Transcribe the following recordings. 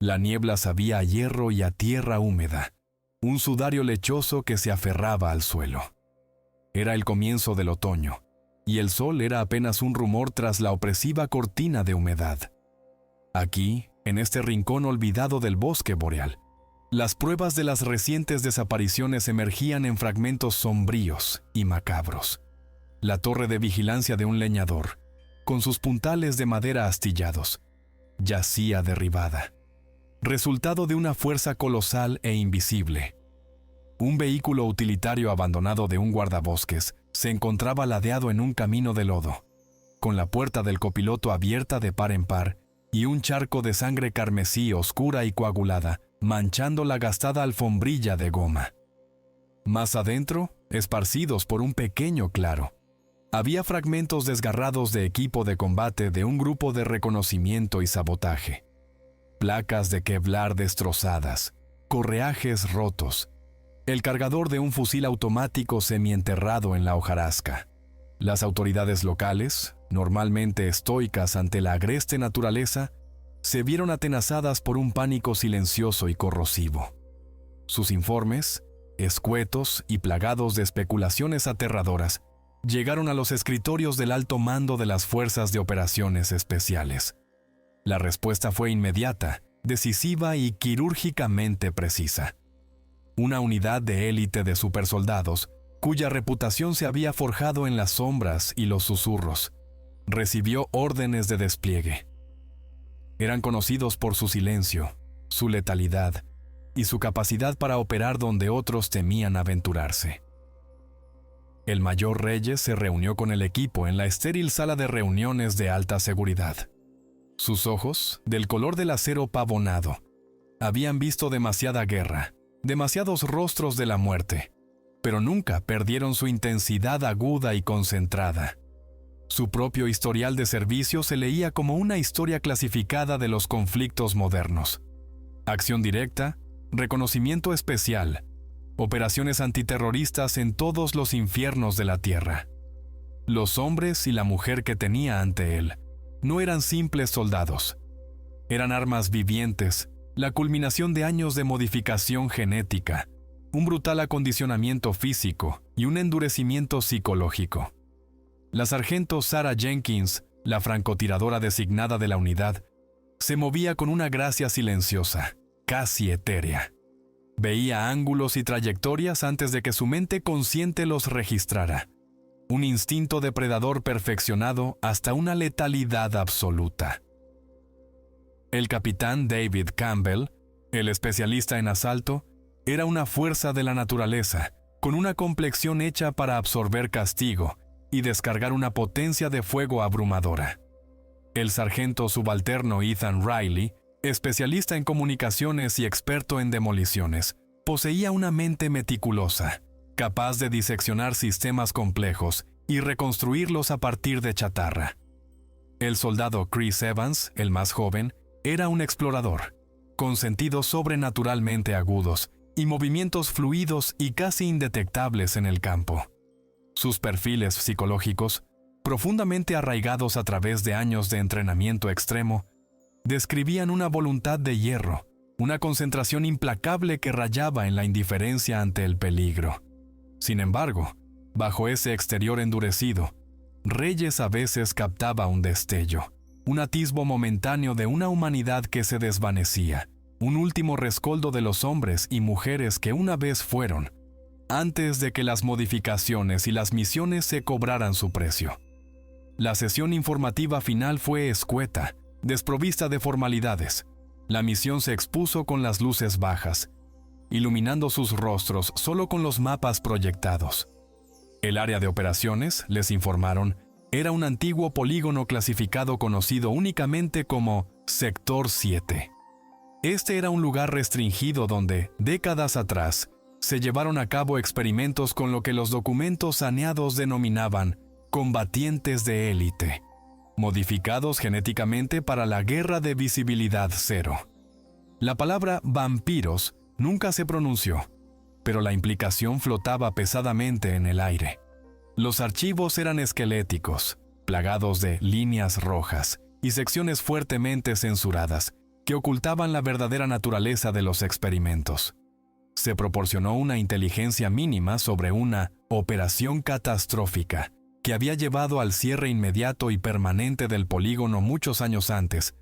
La niebla sabía a hierro y a tierra húmeda, un sudario lechoso que se aferraba al suelo. Era el comienzo del otoño, y el sol era apenas un rumor tras la opresiva cortina de humedad. Aquí, en este rincón olvidado del bosque boreal, las pruebas de las recientes desapariciones emergían en fragmentos sombríos y macabros. La torre de vigilancia de un leñador, con sus puntales de madera astillados, yacía derribada, resultado de una fuerza colosal e invisible. Un vehículo utilitario abandonado de un guardabosques se encontraba ladeado en un camino de lodo, con la puerta del copiloto abierta de par en par y un charco de sangre carmesí oscura y coagulada manchando la gastada alfombrilla de goma. Más adentro, esparcidos por un pequeño claro, había fragmentos desgarrados de equipo de combate de un grupo de reconocimiento y sabotaje. Placas de Kevlar destrozadas, correajes rotos, el cargador de un fusil automático semienterrado en la hojarasca. Las autoridades locales, normalmente estoicas ante la agreste naturaleza, se vieron atenazadas por un pánico silencioso y corrosivo. Sus informes, escuetos y plagados de especulaciones aterradoras, llegaron a los escritorios del alto mando de las Fuerzas de Operaciones Especiales. La respuesta fue inmediata, decisiva y quirúrgicamente precisa. Una unidad de élite de supersoldados, cuya reputación se había forjado en las sombras y los susurros, recibió órdenes de despliegue. Eran conocidos por su silencio, su letalidad y su capacidad para operar donde otros temían aventurarse. El mayor Reyes se reunió con el equipo en la estéril sala de reuniones de alta seguridad. Sus ojos, del color del acero pavonado, habían visto demasiada guerra, demasiados rostros de la muerte, pero nunca perdieron su intensidad aguda y concentrada. Su propio historial de servicio se leía como una historia clasificada de los conflictos modernos. Acción directa, reconocimiento especial, operaciones antiterroristas en todos los infiernos de la tierra. Los hombres y la mujer que tenía ante él no eran simples soldados. Eran armas vivientes, la culminación de años de modificación genética, un brutal acondicionamiento físico y un endurecimiento psicológico. La sargento Sarah Jenkins, la francotiradora designada de la unidad, se movía con una gracia silenciosa, casi etérea. Veía ángulos y trayectorias antes de que su mente consciente los registrara. Un instinto depredador perfeccionado hasta una letalidad absoluta. El capitán David Campbell, el especialista en asalto, era una fuerza de la naturaleza, con una complexión hecha para absorber castigo y descargar una potencia de fuego abrumadora. El sargento subalterno Ethan Riley, especialista en comunicaciones y experto en demoliciones, poseía una mente meticulosa, capaz de diseccionar sistemas complejos y reconstruirlos a partir de chatarra. El soldado Chris Evans, el más joven, era un explorador, con sentidos sobrenaturalmente agudos y movimientos fluidos y casi indetectables en el campo. Sus perfiles psicológicos, profundamente arraigados a través de años de entrenamiento extremo, describían una voluntad de hierro, una concentración implacable que rayaba en la indiferencia ante el peligro. Sin embargo, bajo ese exterior endurecido, Reyes a veces captaba un destello, un atisbo momentáneo de una humanidad que se desvanecía, un último rescoldo de los hombres y mujeres que una vez fueron, antes de que las modificaciones y las misiones se cobraran su precio. La sesión informativa final fue escueta, desprovista de formalidades. La misión se expuso con las luces bajas, iluminando sus rostros solo con los mapas proyectados. El área de operaciones, les informaron, era un antiguo polígono clasificado conocido únicamente como Sector 7. Este era un lugar restringido donde, décadas atrás, se llevaron a cabo experimentos con lo que los documentos saneados denominaban combatientes de élite, modificados genéticamente para la guerra de visibilidad cero. La palabra vampiros nunca se pronunció, pero la implicación flotaba pesadamente en el aire. Los archivos eran esqueléticos, plagados de líneas rojas y secciones fuertemente censuradas, que ocultaban la verdadera naturaleza de los experimentos. Se proporcionó una inteligencia mínima sobre una operación catastrófica que había llevado al cierre inmediato y permanente del polígono muchos años antes,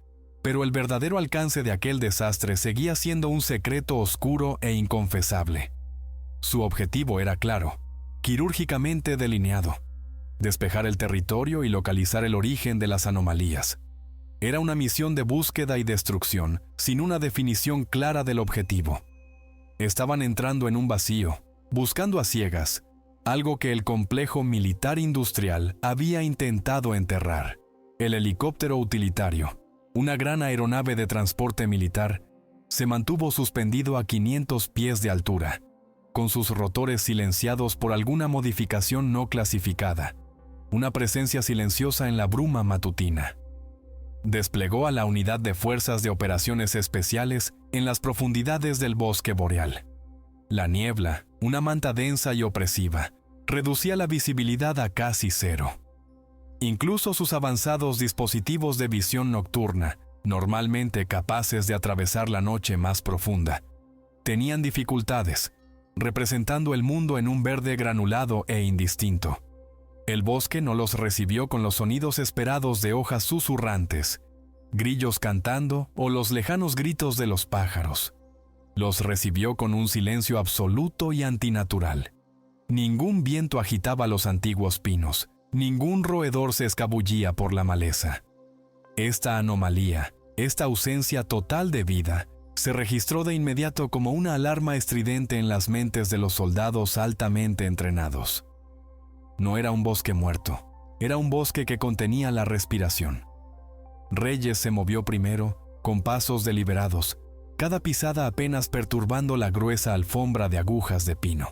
pero el verdadero alcance de aquel desastre seguía siendo un secreto oscuro e inconfesable. Su objetivo era claro, quirúrgicamente delineado: despejar el territorio y localizar el origen de las anomalías. Era una misión de búsqueda y destrucción, sin una definición clara del objetivo. Estaban entrando en un vacío, buscando a ciegas, algo que el complejo militar industrial había intentado enterrar. El helicóptero utilitario, una gran aeronave de transporte militar, se mantuvo suspendido a 500 pies de altura, con sus rotores silenciados por alguna modificación no clasificada, una presencia silenciosa en la bruma matutina. Desplegó a la unidad de fuerzas de operaciones especiales en las profundidades del bosque boreal. La niebla, una manta densa y opresiva, reducía la visibilidad a casi cero. Incluso sus avanzados dispositivos de visión nocturna, normalmente capaces de atravesar la noche más profunda, tenían dificultades, representando el mundo en un verde granulado e indistinto. El bosque no los recibió con los sonidos esperados de hojas susurrantes, grillos cantando o los lejanos gritos de los pájaros. Los recibió con un silencio absoluto y antinatural. Ningún viento agitaba los antiguos pinos, ningún roedor se escabullía por la maleza. Esta anomalía, esta ausencia total de vida, se registró de inmediato como una alarma estridente en las mentes de los soldados altamente entrenados. No era un bosque muerto, era un bosque que contenía la respiración. Reyes se movió primero, con pasos deliberados, cada pisada apenas perturbando la gruesa alfombra de agujas de pino.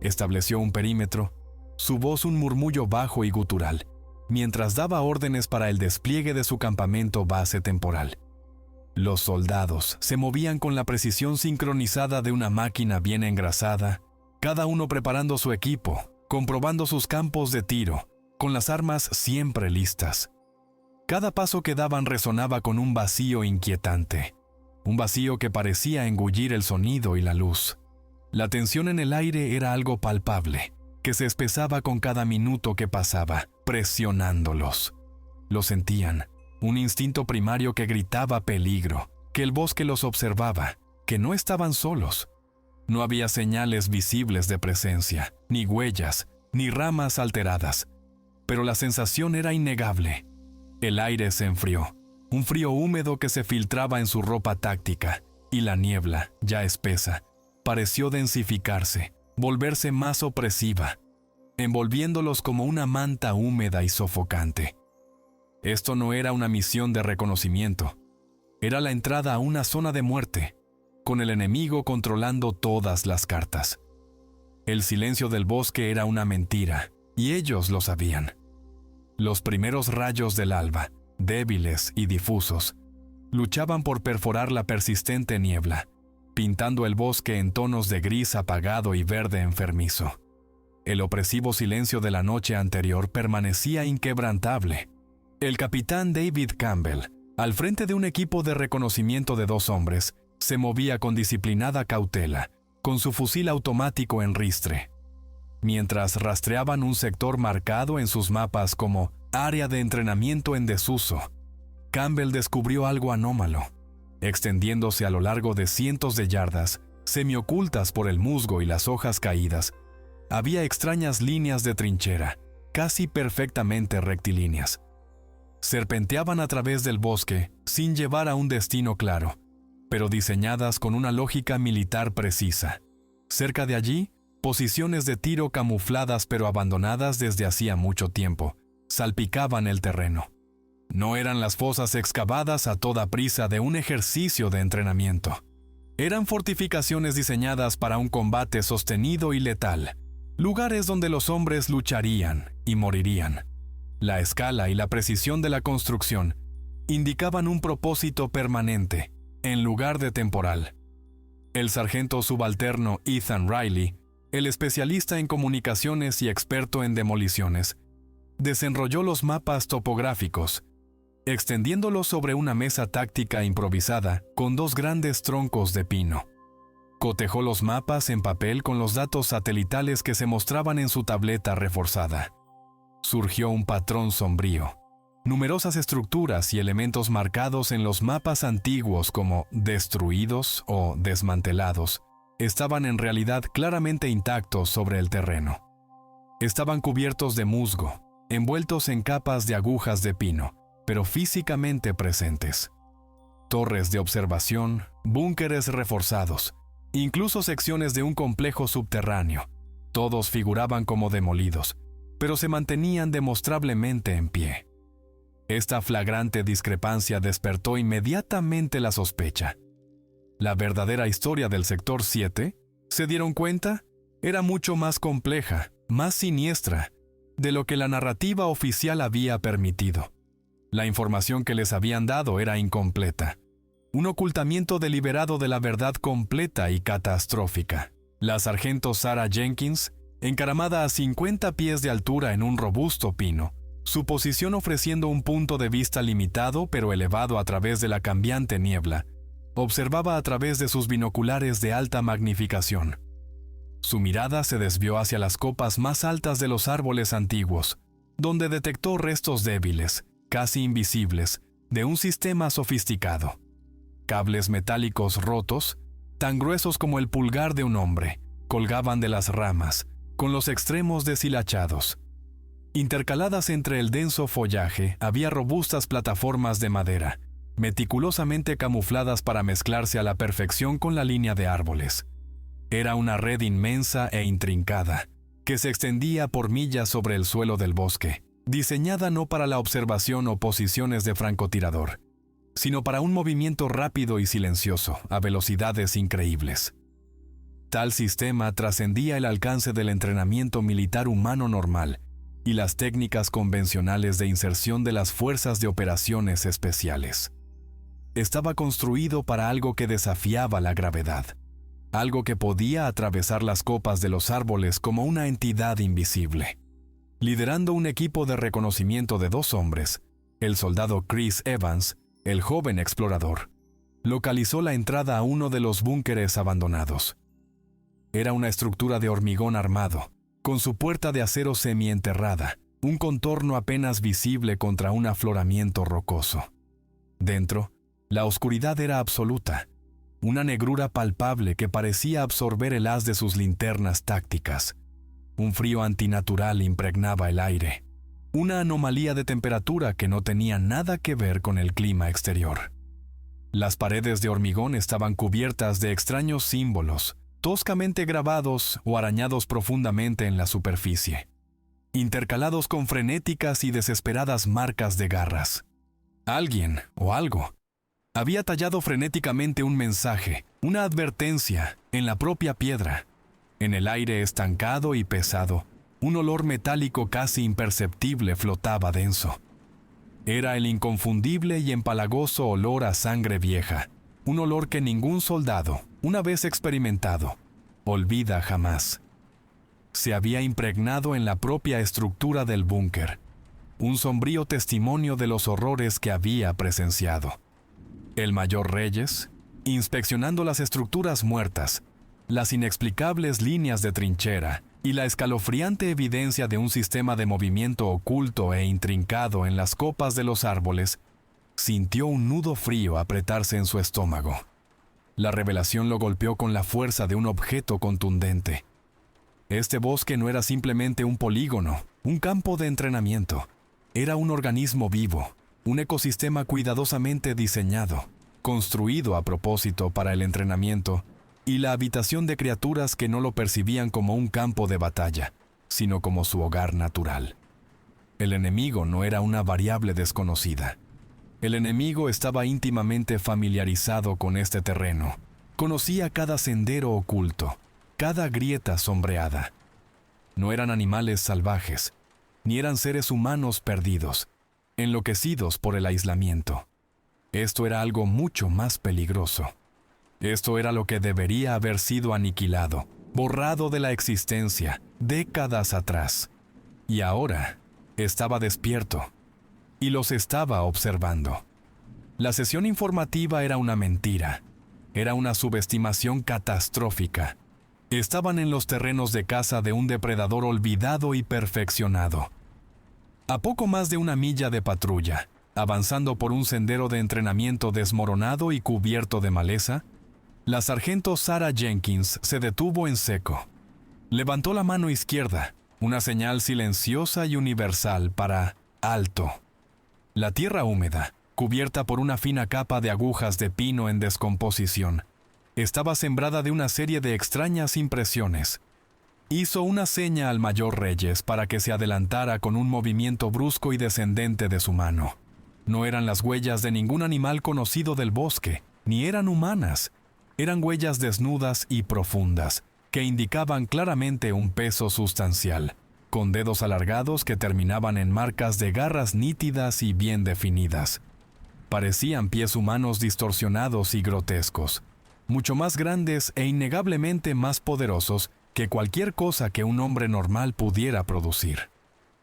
Estableció un perímetro, su voz un murmullo bajo y gutural, mientras daba órdenes para el despliegue de su campamento base temporal. Los soldados se movían con la precisión sincronizada de una máquina bien engrasada, cada uno preparando su equipo, comprobando sus campos de tiro, con las armas siempre listas. Cada paso que daban resonaba con un vacío inquietante, un vacío que parecía engullir el sonido y la luz. La tensión en el aire era algo palpable, que se espesaba con cada minuto que pasaba, presionándolos. Lo sentían, un instinto primario que gritaba peligro, que el bosque los observaba, que no estaban solos. No había señales visibles de presencia, ni huellas, ni ramas alteradas, pero la sensación era innegable. El aire se enfrió, un frío húmedo que se filtraba en su ropa táctica, y la niebla, ya espesa, pareció densificarse, volverse más opresiva, envolviéndolos como una manta húmeda y sofocante. Esto no era una misión de reconocimiento, era la entrada a una zona de muerte, con el enemigo controlando todas las cartas. El silencio del bosque era una mentira, y ellos lo sabían. Los primeros rayos del alba, débiles y difusos, luchaban por perforar la persistente niebla, pintando el bosque en tonos de gris apagado y verde enfermizo. El opresivo silencio de la noche anterior permanecía inquebrantable. El capitán David Campbell, al frente de un equipo de reconocimiento de 2 hombres, se movía con disciplinada cautela, con su fusil automático en ristre. Mientras rastreaban un sector marcado en sus mapas como área de entrenamiento en desuso, Campbell descubrió algo anómalo, extendiéndose a lo largo de cientos de yardas, semiocultas por el musgo y las hojas caídas. Había extrañas líneas de trinchera, casi perfectamente rectilíneas. Serpenteaban a través del bosque sin llevar a un destino claro, pero diseñadas con una lógica militar precisa. Cerca de allí, posiciones de tiro camufladas pero abandonadas desde hacía mucho tiempo, salpicaban el terreno. No eran las fosas excavadas a toda prisa de un ejercicio de entrenamiento. Eran fortificaciones diseñadas para un combate sostenido y letal, lugares donde los hombres lucharían y morirían. La escala y la precisión de la construcción indicaban un propósito permanente, en lugar de temporal. El sargento subalterno Ethan Riley, el especialista en comunicaciones y experto en demoliciones, desenrolló los mapas topográficos extendiéndolo sobre una mesa táctica improvisada con 2 grandes troncos de pino. Cotejó los mapas en papel con los datos satelitales que se mostraban en su tableta reforzada. Surgió un patrón sombrío. Numerosas estructuras y elementos marcados en los mapas antiguos como destruidos o desmantelados estaban en realidad claramente intactos sobre el terreno. Estaban cubiertos de musgo, envueltos en capas de agujas de pino, pero físicamente presentes. Torres de observación, búnkeres reforzados, incluso secciones de un complejo subterráneo, todos figuraban como demolidos, pero se mantenían demostrablemente en pie. Esta flagrante discrepancia despertó inmediatamente la sospecha. La verdadera historia del Sector 7, ¿se dieron cuenta?, era mucho más compleja, más siniestra, de lo que la narrativa oficial había permitido. La información que les habían dado era incompleta. Un ocultamiento deliberado de la verdad completa y catastrófica. La sargento Sarah Jenkins, encaramada a 50 pies de altura en un robusto pino, su posición ofreciendo un punto de vista limitado pero elevado a través de la cambiante niebla, observaba a través de sus binoculares de alta magnificación. Su mirada se desvió hacia las copas más altas de los árboles antiguos, donde detectó restos débiles, casi invisibles, de un sistema sofisticado. Cables metálicos rotos, tan gruesos como el pulgar de un hombre, colgaban de las ramas, con los extremos deshilachados. Intercaladas entre el denso follaje había robustas plataformas de madera, meticulosamente camufladas para mezclarse a la perfección con la línea de árboles. Era una red inmensa e intrincada, que se extendía por millas sobre el suelo del bosque, diseñada no para la observación o posiciones de francotirador, sino para un movimiento rápido y silencioso, a velocidades increíbles. Tal sistema trascendía el alcance del entrenamiento militar humano normal y las técnicas convencionales de inserción de las fuerzas de operaciones especiales. Estaba construido para algo que desafiaba la gravedad, algo que podía atravesar las copas de los árboles como una entidad invisible. Liderando un equipo de reconocimiento de 2 hombres, el soldado Chris Evans, el joven explorador, localizó la entrada a uno de los búnkeres abandonados. Era una estructura de hormigón armado, con su puerta de acero semienterrada, un contorno apenas visible contra un afloramiento rocoso. Dentro, la oscuridad era absoluta, una negrura palpable que parecía absorber el haz de sus linternas tácticas. Un frío antinatural impregnaba el aire, una anomalía de temperatura que no tenía nada que ver con el clima exterior. Las paredes de hormigón estaban cubiertas de extraños símbolos, toscamente grabados o arañados profundamente en la superficie, intercalados con frenéticas y desesperadas marcas de garras. Alguien, o algo, había tallado frenéticamente un mensaje, una advertencia, en la propia piedra. En el aire estancado y pesado, un olor metálico casi imperceptible flotaba denso. Era el inconfundible y empalagoso olor a sangre vieja, un olor que ningún soldado, una vez experimentado, olvida jamás. Se había impregnado en la propia estructura del búnker, un sombrío testimonio de los horrores que había presenciado. El mayor Reyes, inspeccionando las estructuras muertas, las inexplicables líneas de trinchera y la escalofriante evidencia de un sistema de movimiento oculto e intrincado en las copas de los árboles, sintió un nudo frío apretarse en su estómago. La revelación lo golpeó con la fuerza de un objeto contundente. Este bosque no era simplemente un polígono, un campo de entrenamiento. Era un organismo vivo, un ecosistema cuidadosamente diseñado, construido a propósito para el entrenamiento y la habitación de criaturas que no lo percibían como un campo de batalla, sino como su hogar natural. El enemigo no era una variable desconocida. El enemigo estaba íntimamente familiarizado con este terreno. Conocía cada sendero oculto, cada grieta sombreada. No eran animales salvajes, ni eran seres humanos perdidos, enloquecidos por el aislamiento. Esto era algo mucho más peligroso. Esto era lo que debería haber sido aniquilado, borrado de la existencia, décadas atrás. Y ahora estaba despierto. y los estaba observando. La sesión informativa era una mentira. Era una subestimación catastrófica. Estaban en los terrenos de caza de un depredador olvidado y perfeccionado. A poco más de una milla de patrulla, avanzando por un sendero de entrenamiento desmoronado y cubierto de maleza, la sargento Sarah Jenkins se detuvo en seco. Levantó la mano izquierda, una señal silenciosa y universal para alto. La tierra húmeda, cubierta por una fina capa de agujas de pino en descomposición, estaba sembrada de una serie de extrañas impresiones. Hizo una seña al mayor Reyes para que se adelantara con un movimiento brusco y descendente de su mano. No eran las huellas de ningún animal conocido del bosque, ni eran humanas. Eran huellas desnudas y profundas, que indicaban claramente un peso sustancial, con dedos alargados que terminaban en marcas de garras nítidas y bien definidas. Parecían pies humanos distorsionados y grotescos, mucho más grandes e innegablemente más poderosos que cualquier cosa que un hombre normal pudiera producir.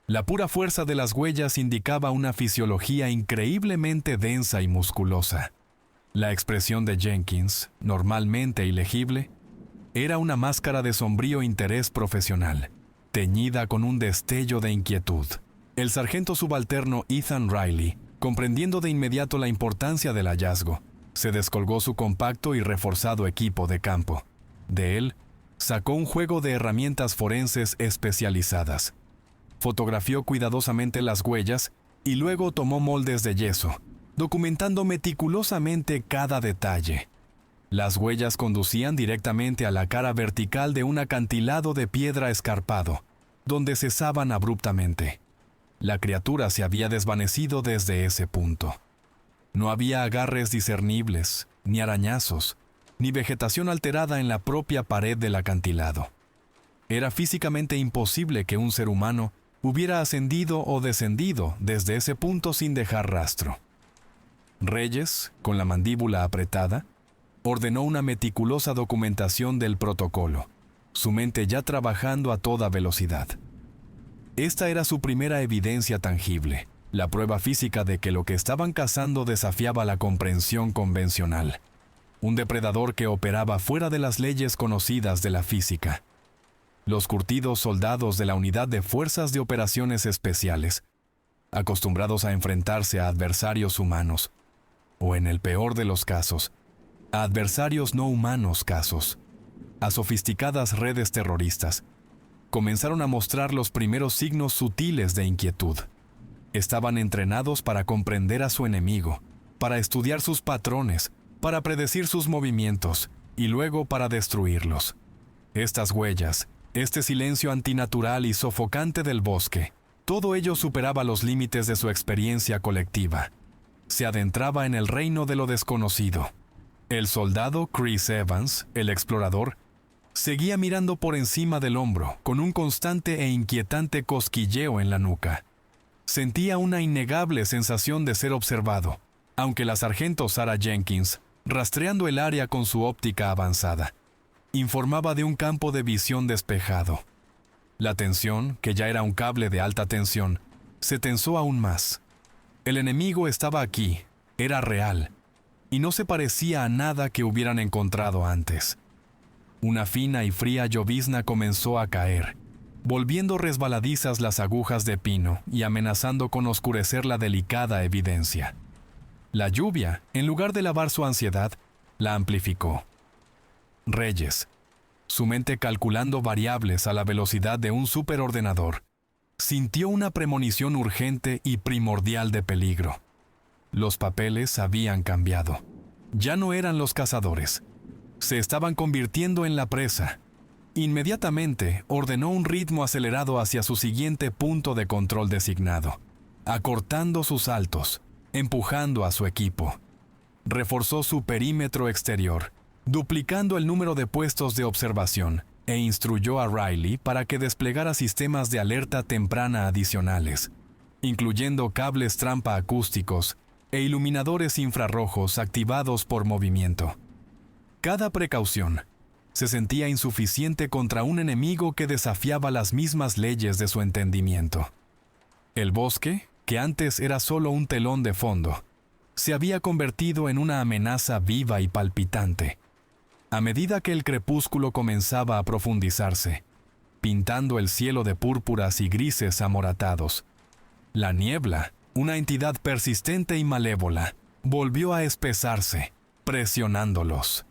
La pura fuerza de las huellas indicaba una fisiología increíblemente densa y musculosa. La expresión de Jenkins, normalmente ilegible, era una máscara de sombrío interés profesional, teñida con un destello de inquietud. El sargento subalterno Ethan Riley, comprendiendo de inmediato la importancia del hallazgo, se descolgó su compacto y reforzado equipo de campo. De él, sacó un juego de herramientas forenses especializadas. Fotografió cuidadosamente las huellas y luego tomó moldes de yeso, documentando meticulosamente cada detalle. Las huellas conducían directamente a la cara vertical de un acantilado de piedra escarpado, donde cesaban abruptamente. La criatura se había desvanecido desde ese punto. No había agarres discernibles, ni arañazos, ni vegetación alterada en la propia pared del acantilado. Era físicamente imposible que un ser humano hubiera ascendido o descendido desde ese punto sin dejar rastro. Reyes, con la mandíbula apretada, ordenó una meticulosa documentación del protocolo, su mente ya trabajando a toda velocidad. Esta era su primera evidencia tangible, la prueba física de que lo que estaban cazando desafiaba la comprensión convencional. Un depredador que operaba fuera de las leyes conocidas de la física. Los curtidos soldados de la Unidad de Fuerzas de Operaciones Especiales, acostumbrados a enfrentarse a adversarios humanos, o en el peor de los casos, a adversarios no humanos casos, a sofisticadas redes terroristas, comenzaron a mostrar los primeros signos sutiles de inquietud. Estaban entrenados para comprender a su enemigo, para estudiar sus patrones, para predecir sus movimientos y luego para destruirlos. Estas huellas, este silencio antinatural y sofocante del bosque, todo ello superaba los límites de su experiencia colectiva. Se adentraba en el reino de lo desconocido. El soldado Chris Evans, el explorador, seguía mirando por encima del hombro, con un constante e inquietante cosquilleo en la nuca. Sentía una innegable sensación de ser observado, aunque la sargento Sarah Jenkins, rastreando el área con su óptica avanzada, informaba de un campo de visión despejado. La tensión, que ya era un cable de alta tensión, se tensó aún más. El enemigo estaba aquí, era real, y no se parecía a nada que hubieran encontrado antes. Una fina y fría llovizna comenzó a caer, volviendo resbaladizas las agujas de pino y amenazando con oscurecer la delicada evidencia. La lluvia, en lugar de lavar su ansiedad, la amplificó. Reyes, su mente calculando variables a la velocidad de un superordenador, sintió una premonición urgente y primordial de peligro. Los papeles habían cambiado. Ya no eran los cazadores. Se estaban convirtiendo en la presa. Inmediatamente ordenó un ritmo acelerado hacia su siguiente punto de control designado, acortando sus saltos, empujando a su equipo. Reforzó su perímetro exterior, duplicando el número de puestos de observación, e instruyó a Riley para que desplegara sistemas de alerta temprana adicionales, incluyendo cables trampa acústicos e iluminadores infrarrojos activados por movimiento. Cada precaución se sentía insuficiente contra un enemigo que desafiaba las mismas leyes de su entendimiento. El bosque, que antes era solo un telón de fondo, se había convertido en una amenaza viva y palpitante. A medida que el crepúsculo comenzaba a profundizarse, pintando el cielo de púrpuras y grises amoratados, la niebla, una entidad persistente y malévola, volvió a espesarse, presionándolos.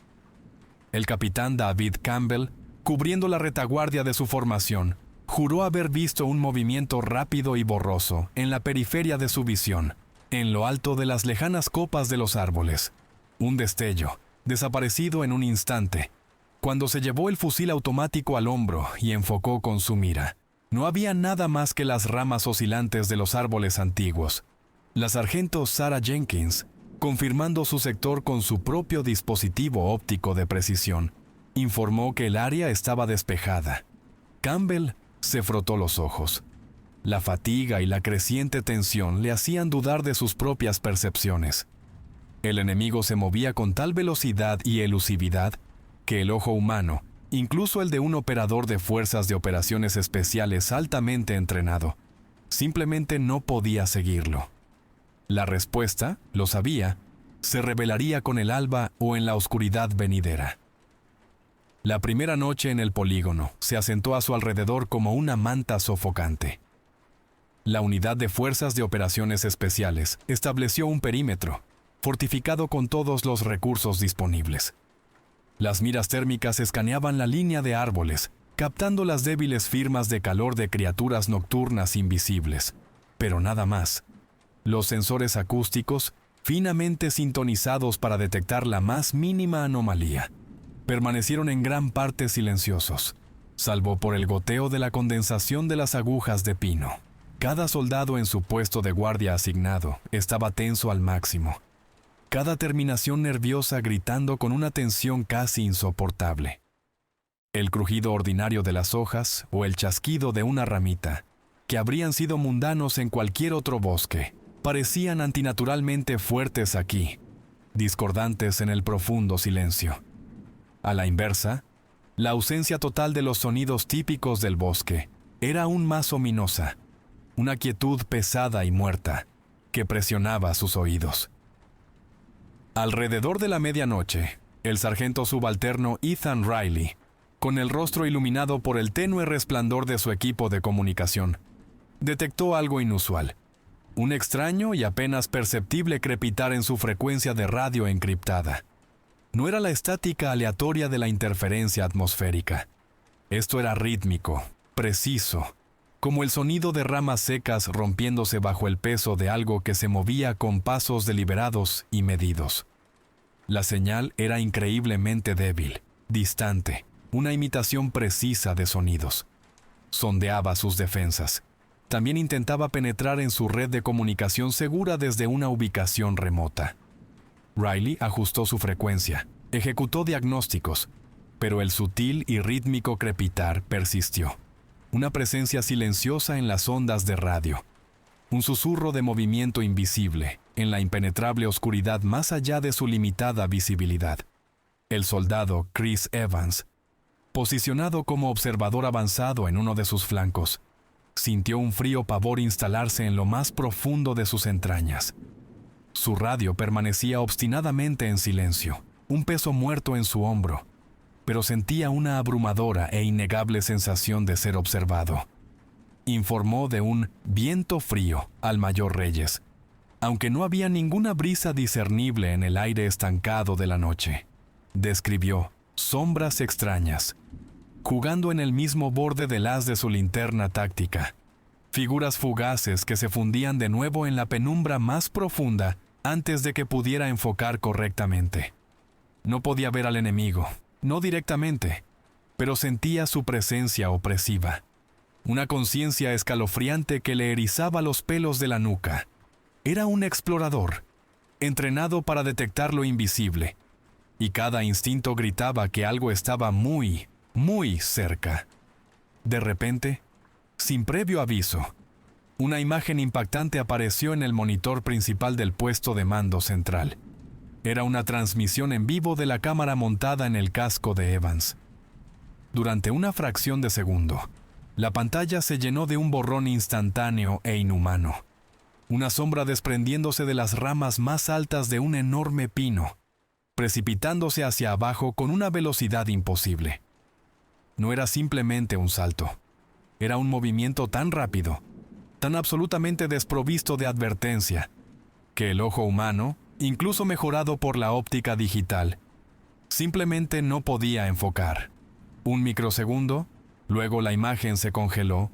El capitán David Campbell, cubriendo la retaguardia de su formación, juró haber visto un movimiento rápido y borroso en la periferia de su visión, en lo alto de las lejanas copas de los árboles. Un destello, desaparecido en un instante, cuando se llevó el fusil automático al hombro y enfocó con su mira. No había nada más que las ramas oscilantes de los árboles antiguos. La sargento Sarah Jenkins, confirmando su sector con su propio dispositivo óptico de precisión, informó que el área estaba despejada. Campbell se frotó los ojos. La fatiga y la creciente tensión le hacían dudar de sus propias percepciones. El enemigo se movía con tal velocidad y elusividad que el ojo humano, incluso el de un operador de fuerzas de operaciones especiales altamente entrenado, simplemente no podía seguirlo. La respuesta, lo sabía, se revelaría con el alba o en la oscuridad venidera. La primera noche en el polígono se asentó a su alrededor como una manta sofocante. La unidad de fuerzas de operaciones especiales estableció un perímetro, fortificado con todos los recursos disponibles. Las miras térmicas escaneaban la línea de árboles, captando las débiles firmas de calor de criaturas nocturnas invisibles, pero nada más. Los sensores acústicos, finamente sintonizados para detectar la más mínima anomalía, permanecieron en gran parte silenciosos, salvo por el goteo de la condensación de las agujas de pino. Cada soldado en su puesto de guardia asignado estaba tenso al máximo, cada terminación nerviosa gritando con una tensión casi insoportable. El crujido ordinario de las hojas o el chasquido de una ramita, que habrían sido mundanos en cualquier otro bosque, parecían antinaturalmente fuertes aquí, discordantes en el profundo silencio. A la inversa, la ausencia total de los sonidos típicos del bosque era aún más ominosa, una quietud pesada y muerta que presionaba sus oídos. Alrededor de la medianoche, el sargento subalterno Ethan Riley, con el rostro iluminado por el tenue resplandor de su equipo de comunicación, detectó algo inusual, un extraño y apenas perceptible crepitar en su frecuencia de radio encriptada. No era la estática aleatoria de la interferencia atmosférica. Esto era rítmico, preciso, como el sonido de ramas secas rompiéndose bajo el peso de algo que se movía con pasos deliberados y medidos. La señal era increíblemente débil, distante, una imitación precisa de sonidos. Sondeaba sus defensas. También intentaba penetrar en su red de comunicación segura desde una ubicación remota. Riley ajustó su frecuencia, ejecutó diagnósticos, pero el sutil y rítmico crepitar persistió. Una presencia silenciosa en las ondas de radio. Un susurro de movimiento invisible en la impenetrable oscuridad más allá de su limitada visibilidad. El soldado Chris Evans, posicionado como observador avanzado en uno de sus flancos, sintió un frío pavor instalarse en lo más profundo de sus entrañas. Su radio permanecía obstinadamente en silencio, un peso muerto en su hombro, pero sentía una abrumadora e innegable sensación de ser observado. Informó de un viento frío al mayor Reyes, aunque no había ninguna brisa discernible en el aire estancado de la noche. Describió sombras extrañas, jugando en el mismo borde del haz de su linterna táctica, figuras fugaces que se fundían de nuevo en la penumbra más profunda antes de que pudiera enfocar correctamente. No podía ver al enemigo, no directamente, pero sentía su presencia opresiva. Una conciencia escalofriante que le erizaba los pelos de la nuca. Era un explorador, entrenado para detectar lo invisible, y cada instinto gritaba que algo estaba muy, muy cerca. De repente, sin previo aviso, una imagen impactante apareció en el monitor principal del puesto de mando central. Era una transmisión en vivo de la cámara montada en el casco de Evans. Durante una fracción de segundo, la pantalla se llenó de un borrón instantáneo e inhumano. una sombra desprendiéndose de las ramas más altas de un enorme pino, precipitándose hacia abajo con una velocidad imposible. No era simplemente un salto, era un movimiento tan rápido, tan absolutamente desprovisto de advertencia, que el ojo humano, incluso mejorado por la óptica digital, simplemente no podía enfocar. Un microsegundo, luego la imagen se congeló,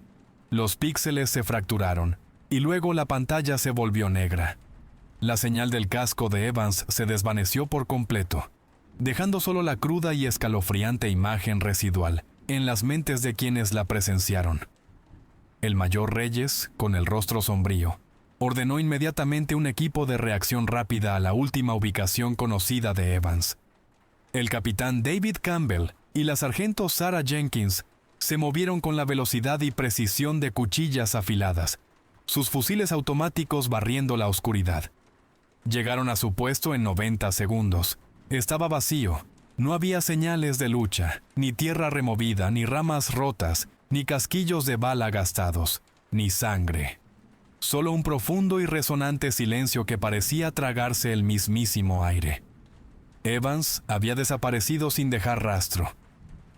los píxeles se fracturaron, y luego la pantalla se volvió negra. La señal del casco de Evans se desvaneció por completo, dejando solo la cruda y escalofriante imagen residual en las mentes de quienes la presenciaron. El mayor Reyes, con el rostro sombrío, ordenó inmediatamente un equipo de reacción rápida a la última ubicación conocida de Evans. El capitán David Campbell y la sargento Sarah Jenkins se movieron con la velocidad y precisión de cuchillas afiladas, sus fusiles automáticos barriendo la oscuridad. Llegaron a su puesto en 90 segundos. Estaba vacío. No había señales de lucha, ni tierra removida, ni ramas rotas, ni casquillos de bala gastados, ni sangre. Solo un profundo y resonante silencio que parecía tragarse el mismísimo aire. Evans había desaparecido sin dejar rastro,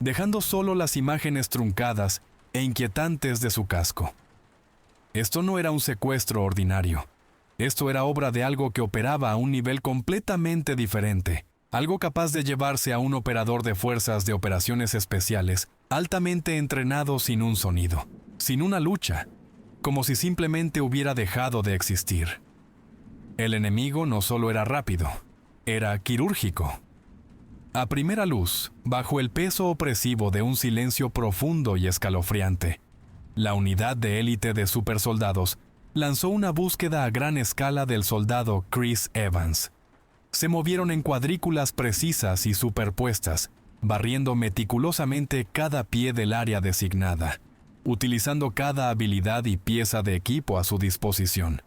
dejando solo las imágenes truncadas e inquietantes de su casco. Esto no era un secuestro ordinario. Esto era obra de algo que operaba a un nivel completamente diferente, algo capaz de llevarse a un operador de fuerzas de operaciones especiales altamente entrenado sin un sonido, sin una lucha, como si simplemente hubiera dejado de existir. El enemigo no solo era rápido, era quirúrgico. A primera luz, bajo el peso opresivo de un silencio profundo y escalofriante, la unidad de élite de supersoldados lanzó una búsqueda a gran escala del soldado Chris Evans. Se movieron en cuadrículas precisas y superpuestas, barriendo meticulosamente cada pie del área designada, utilizando cada habilidad y pieza de equipo a su disposición.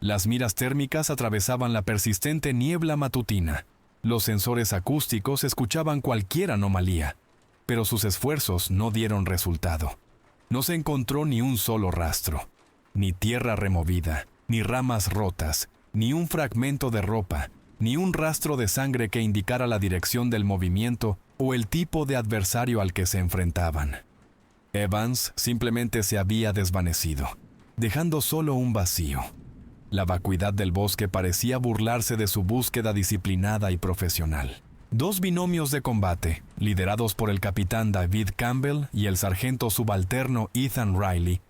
Las miras térmicas atravesaban la persistente niebla matutina. Los sensores acústicos escuchaban cualquier anomalía, pero sus esfuerzos no dieron resultado. No se encontró ni un solo rastro, ni tierra removida, ni ramas rotas, ni un fragmento de ropa, ni un rastro de sangre que indicara la dirección del movimiento o el tipo de adversario al que se enfrentaban. Evans simplemente se había desvanecido, dejando solo un vacío. La vacuidad del bosque parecía burlarse de su búsqueda disciplinada y profesional. Dos binomios de combate, liderados por el capitán David Campbell y el sargento subalterno Ethan Riley,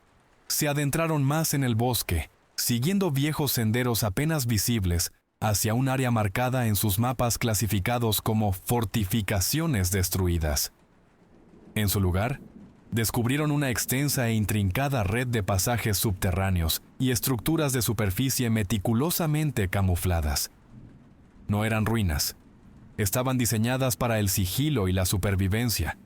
se adentraron más en el bosque, siguiendo viejos senderos apenas visibles hacia un área marcada en sus mapas clasificados como fortificaciones destruidas. En su lugar, descubrieron una extensa e intrincada red de pasajes subterráneos y estructuras de superficie meticulosamente camufladas. No eran ruinas. Estaban diseñadas para el sigilo y la supervivencia,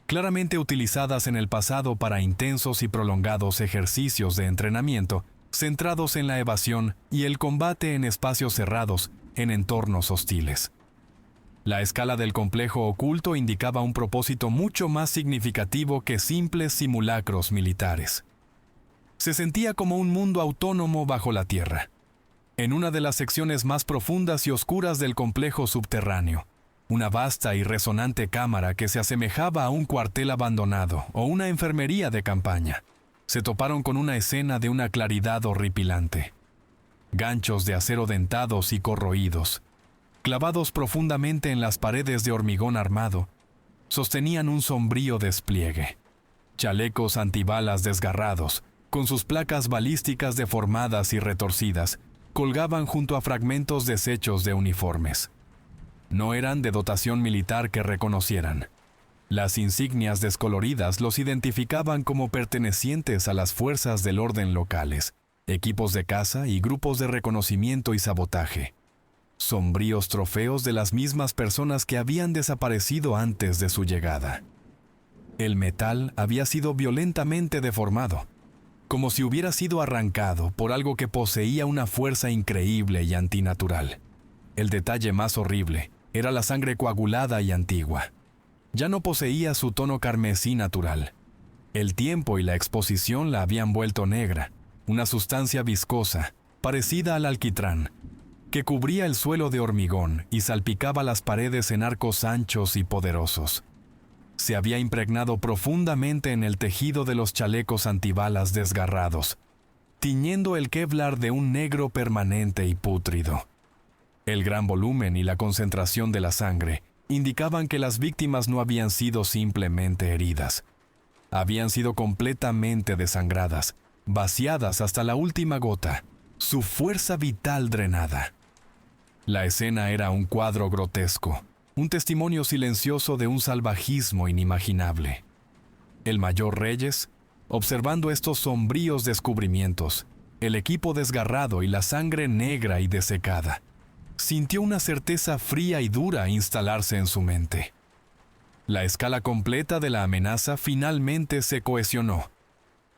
claramente utilizadas en el pasado para intensos y prolongados ejercicios de entrenamiento centrados en la evasión y el combate en espacios cerrados en entornos hostiles. La escala del complejo oculto indicaba un propósito mucho más significativo que simples simulacros militares. Se sentía como un mundo autónomo bajo la tierra. En una de las secciones más profundas y oscuras del complejo subterráneo, una vasta y resonante cámara que se asemejaba a un cuartel abandonado o una enfermería de campaña, se toparon con una escena de una claridad horripilante. Ganchos de acero dentados y corroídos, clavados profundamente en las paredes de hormigón armado, sostenían un sombrío despliegue. Chalecos antibalas desgarrados, con sus placas balísticas deformadas y retorcidas, colgaban junto a fragmentos deshechos de uniformes. No eran de dotación militar que reconocieran. Las insignias descoloridas los identificaban como pertenecientes a las fuerzas del orden locales, equipos de caza y grupos de reconocimiento y sabotaje. Sombríos trofeos de las mismas personas que habían desaparecido antes de su llegada. El metal había sido violentamente deformado, como si hubiera sido arrancado por algo que poseía una fuerza increíble y antinatural. El detalle más horrible era la sangre coagulada y antigua. Ya no poseía su tono carmesí natural. El tiempo y la exposición la habían vuelto negra, una sustancia viscosa, parecida al alquitrán, que cubría el suelo de hormigón y salpicaba las paredes en arcos anchos y poderosos. Se había impregnado profundamente en el tejido de los chalecos antibalas desgarrados, tiñendo el Kevlar de un negro permanente y pútrido. El gran volumen y la concentración de la sangre indicaban que las víctimas no habían sido simplemente heridas. Habían sido completamente desangradas, vaciadas hasta la última gota, su fuerza vital drenada. La escena era un cuadro grotesco, un testimonio silencioso de un salvajismo inimaginable. El mayor Reyes, observando estos sombríos descubrimientos, el equipo desgarrado y la sangre negra y desecada, sintió una certeza fría y dura instalarse en su mente. La escala completa de la amenaza finalmente se cohesionó.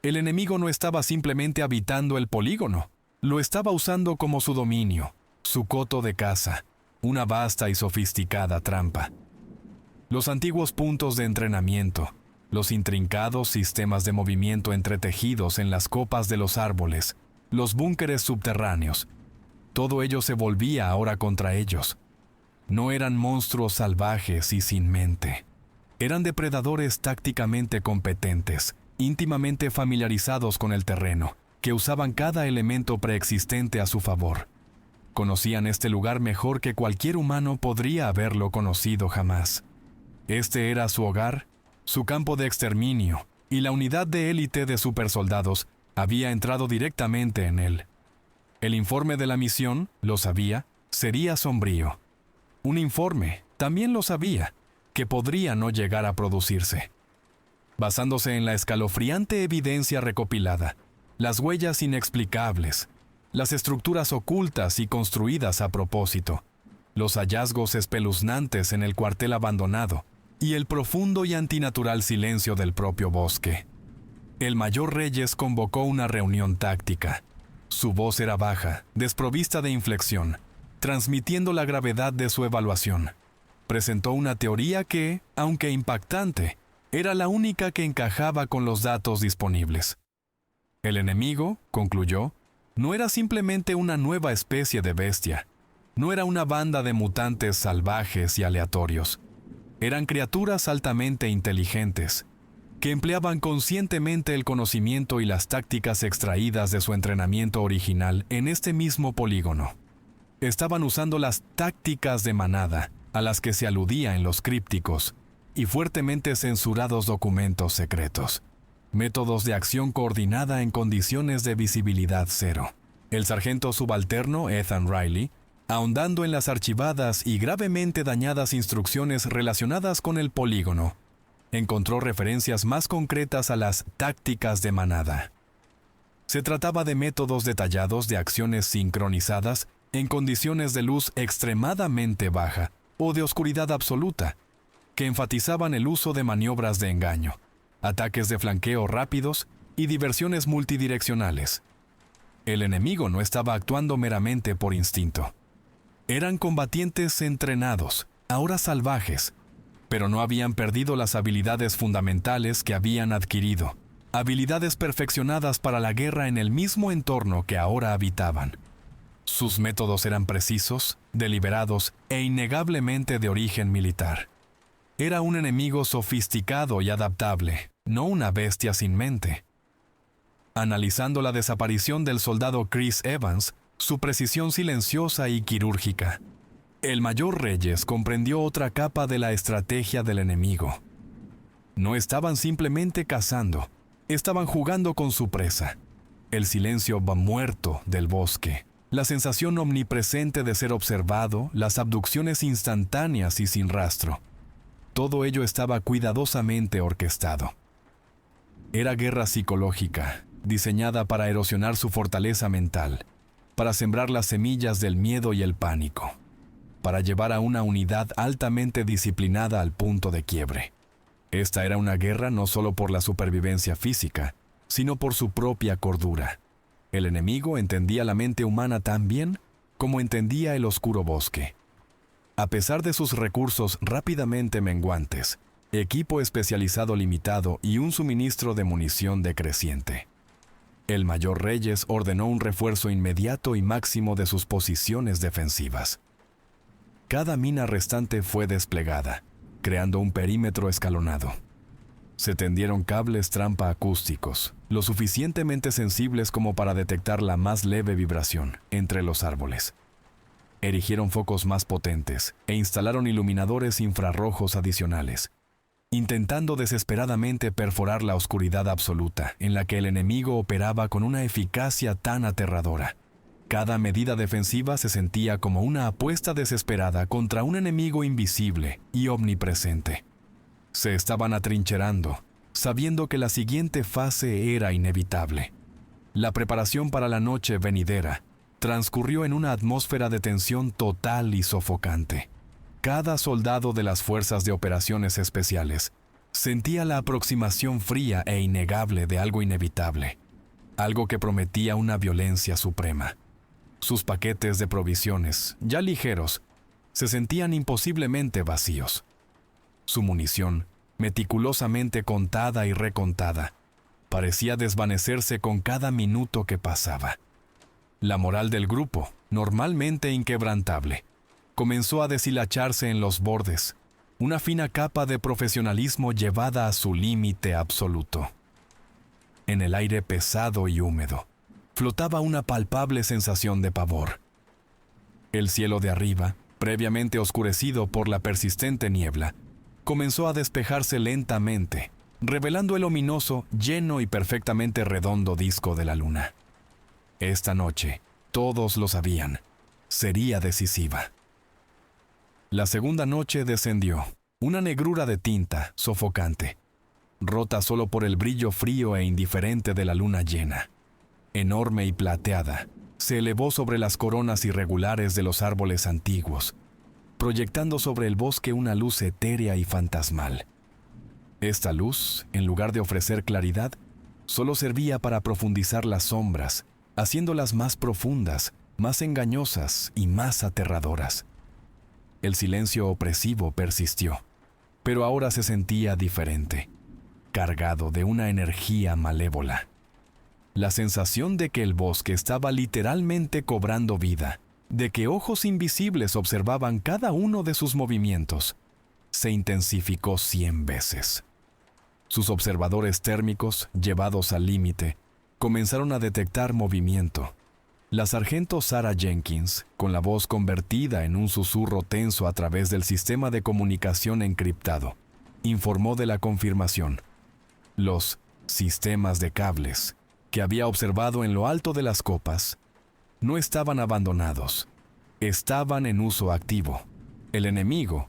El enemigo no estaba simplemente habitando el polígono, lo estaba usando como su dominio, su coto de caza, una vasta y sofisticada trampa. Los antiguos puntos de entrenamiento, los intrincados sistemas de movimiento entretejidos en las copas de los árboles, los búnkeres subterráneos, todo ello se volvía ahora contra ellos. No eran monstruos salvajes y sin mente. Eran depredadores tácticamente competentes, íntimamente familiarizados con el terreno, que usaban cada elemento preexistente a su favor. Conocían este lugar mejor que cualquier humano podría haberlo conocido jamás. Este era su hogar, su campo de exterminio, y la unidad de élite de supersoldados había entrado directamente en él. El informe de la misión, lo sabía, sería sombrío. Un informe, también lo sabía, que podría no llegar a producirse. Basándose en la escalofriante evidencia recopilada, las huellas inexplicables, las estructuras ocultas y construidas a propósito, los hallazgos espeluznantes en el cuartel abandonado y el profundo y antinatural silencio del propio bosque. El mayor Reyes convocó una reunión táctica. Su voz era baja, desprovista de inflexión, transmitiendo la gravedad de su evaluación. Presentó una teoría que, aunque impactante, era la única que encajaba con los datos disponibles. El enemigo, concluyó, no era simplemente una nueva especie de bestia, no era una banda de mutantes salvajes y aleatorios. Eran criaturas altamente inteligentes, que empleaban conscientemente el conocimiento y las tácticas extraídas de su entrenamiento original en este mismo polígono. Estaban usando las tácticas de manada, a las que se aludía en los crípticos y fuertemente censurados documentos secretos. Métodos de acción coordinada en condiciones de visibilidad cero. El sargento subalterno Ethan Riley, ahondando en las archivadas y gravemente dañadas instrucciones relacionadas con el polígono, encontró referencias más concretas a las tácticas de manada. Se trataba de métodos detallados de acciones sincronizadas en condiciones de luz extremadamente baja o de oscuridad absoluta, que enfatizaban el uso de maniobras de engaño, ataques de flanqueo rápidos y diversiones multidireccionales. El enemigo no estaba actuando meramente por instinto. Eran combatientes entrenados, ahora salvajes, pero no habían perdido las habilidades fundamentales que habían adquirido, habilidades perfeccionadas para la guerra en el mismo entorno que ahora habitaban. Sus métodos eran precisos, deliberados e innegablemente de origen militar. Era un enemigo sofisticado y adaptable, no una bestia sin mente. Analizando la desaparición del soldado Chris Evans, su precisión silenciosa y quirúrgica, el mayor Reyes comprendió otra capa de la estrategia del enemigo. No estaban simplemente cazando, estaban jugando con su presa. El silencio muerto del bosque, la sensación omnipresente de ser observado, las abducciones instantáneas y sin rastro. Todo ello estaba cuidadosamente orquestado. Era guerra psicológica, diseñada para erosionar su fortaleza mental, para sembrar las semillas del miedo y el pánico, para llevar a una unidad altamente disciplinada al punto de quiebre. Esta era una guerra no solo por la supervivencia física, sino por su propia cordura. El enemigo entendía la mente humana tan bien como entendía el oscuro bosque. A pesar de sus recursos rápidamente menguantes, equipo especializado limitado y un suministro de munición decreciente, El mayor Reyes ordenó un refuerzo inmediato y máximo de sus posiciones defensivas. Cada mina restante fue desplegada, creando un perímetro escalonado. Se tendieron cables trampa acústicos, lo suficientemente sensibles como para detectar la más leve vibración entre los árboles. Erigieron focos más potentes e instalaron iluminadores infrarrojos adicionales, intentando desesperadamente perforar la oscuridad absoluta en la que el enemigo operaba con una eficacia tan aterradora. Cada medida defensiva se sentía como una apuesta desesperada contra un enemigo invisible y omnipresente. Se estaban atrincherando, sabiendo que la siguiente fase era inevitable. La preparación para la noche venidera transcurrió en una atmósfera de tensión total y sofocante. Cada soldado de las Fuerzas de Operaciones Especiales sentía la aproximación fría e innegable de algo inevitable, algo que prometía una violencia suprema. Sus paquetes de provisiones, ya ligeros, se sentían imposiblemente vacíos. Su munición, meticulosamente contada y recontada, parecía desvanecerse con cada minuto que pasaba. La moral del grupo, normalmente inquebrantable, comenzó a deshilacharse en los bordes, una fina capa de profesionalismo llevada a su límite absoluto. En el aire pesado y húmedo, flotaba una palpable sensación de pavor. El cielo de arriba, previamente oscurecido por la persistente niebla, comenzó a despejarse lentamente, revelando el ominoso, lleno y perfectamente redondo disco de la luna. Esta noche, todos lo sabían, sería decisiva. La segunda noche descendió, una negrura de tinta, sofocante, rota solo por el brillo frío e indiferente de la luna llena. Enorme y plateada, se elevó sobre las coronas irregulares de los árboles antiguos, proyectando sobre el bosque una luz etérea y fantasmal. Esta luz, en lugar de ofrecer claridad, solo servía para profundizar las sombras, haciéndolas más profundas, más engañosas y más aterradoras. El silencio opresivo persistió, pero ahora se sentía diferente, cargado de una energía malévola. La sensación de que el bosque estaba literalmente cobrando vida, de que ojos invisibles observaban cada uno de sus movimientos, se intensificó 100 veces. Sus observadores térmicos, llevados al límite, comenzaron a detectar movimiento. La sargento Sarah Jenkins, con la voz convertida en un susurro tenso a través del sistema de comunicación encriptado, informó de la confirmación. Los sistemas de cables que había observado en lo alto de las copas no estaban abandonados, estaban en uso activo. El enemigo,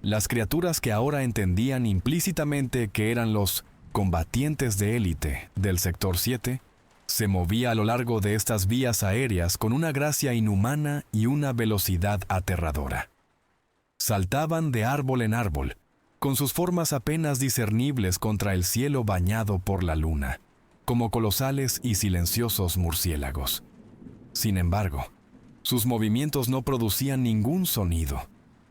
las criaturas que ahora entendían implícitamente que eran los combatientes de élite del Sector 7, se movía a lo largo de estas vías aéreas con una gracia inhumana y una velocidad aterradora. Saltaban de árbol en árbol, con sus formas apenas discernibles contra el cielo bañado por la luna, como colosales y silenciosos murciélagos. Sin embargo, sus movimientos no producían ningún sonido,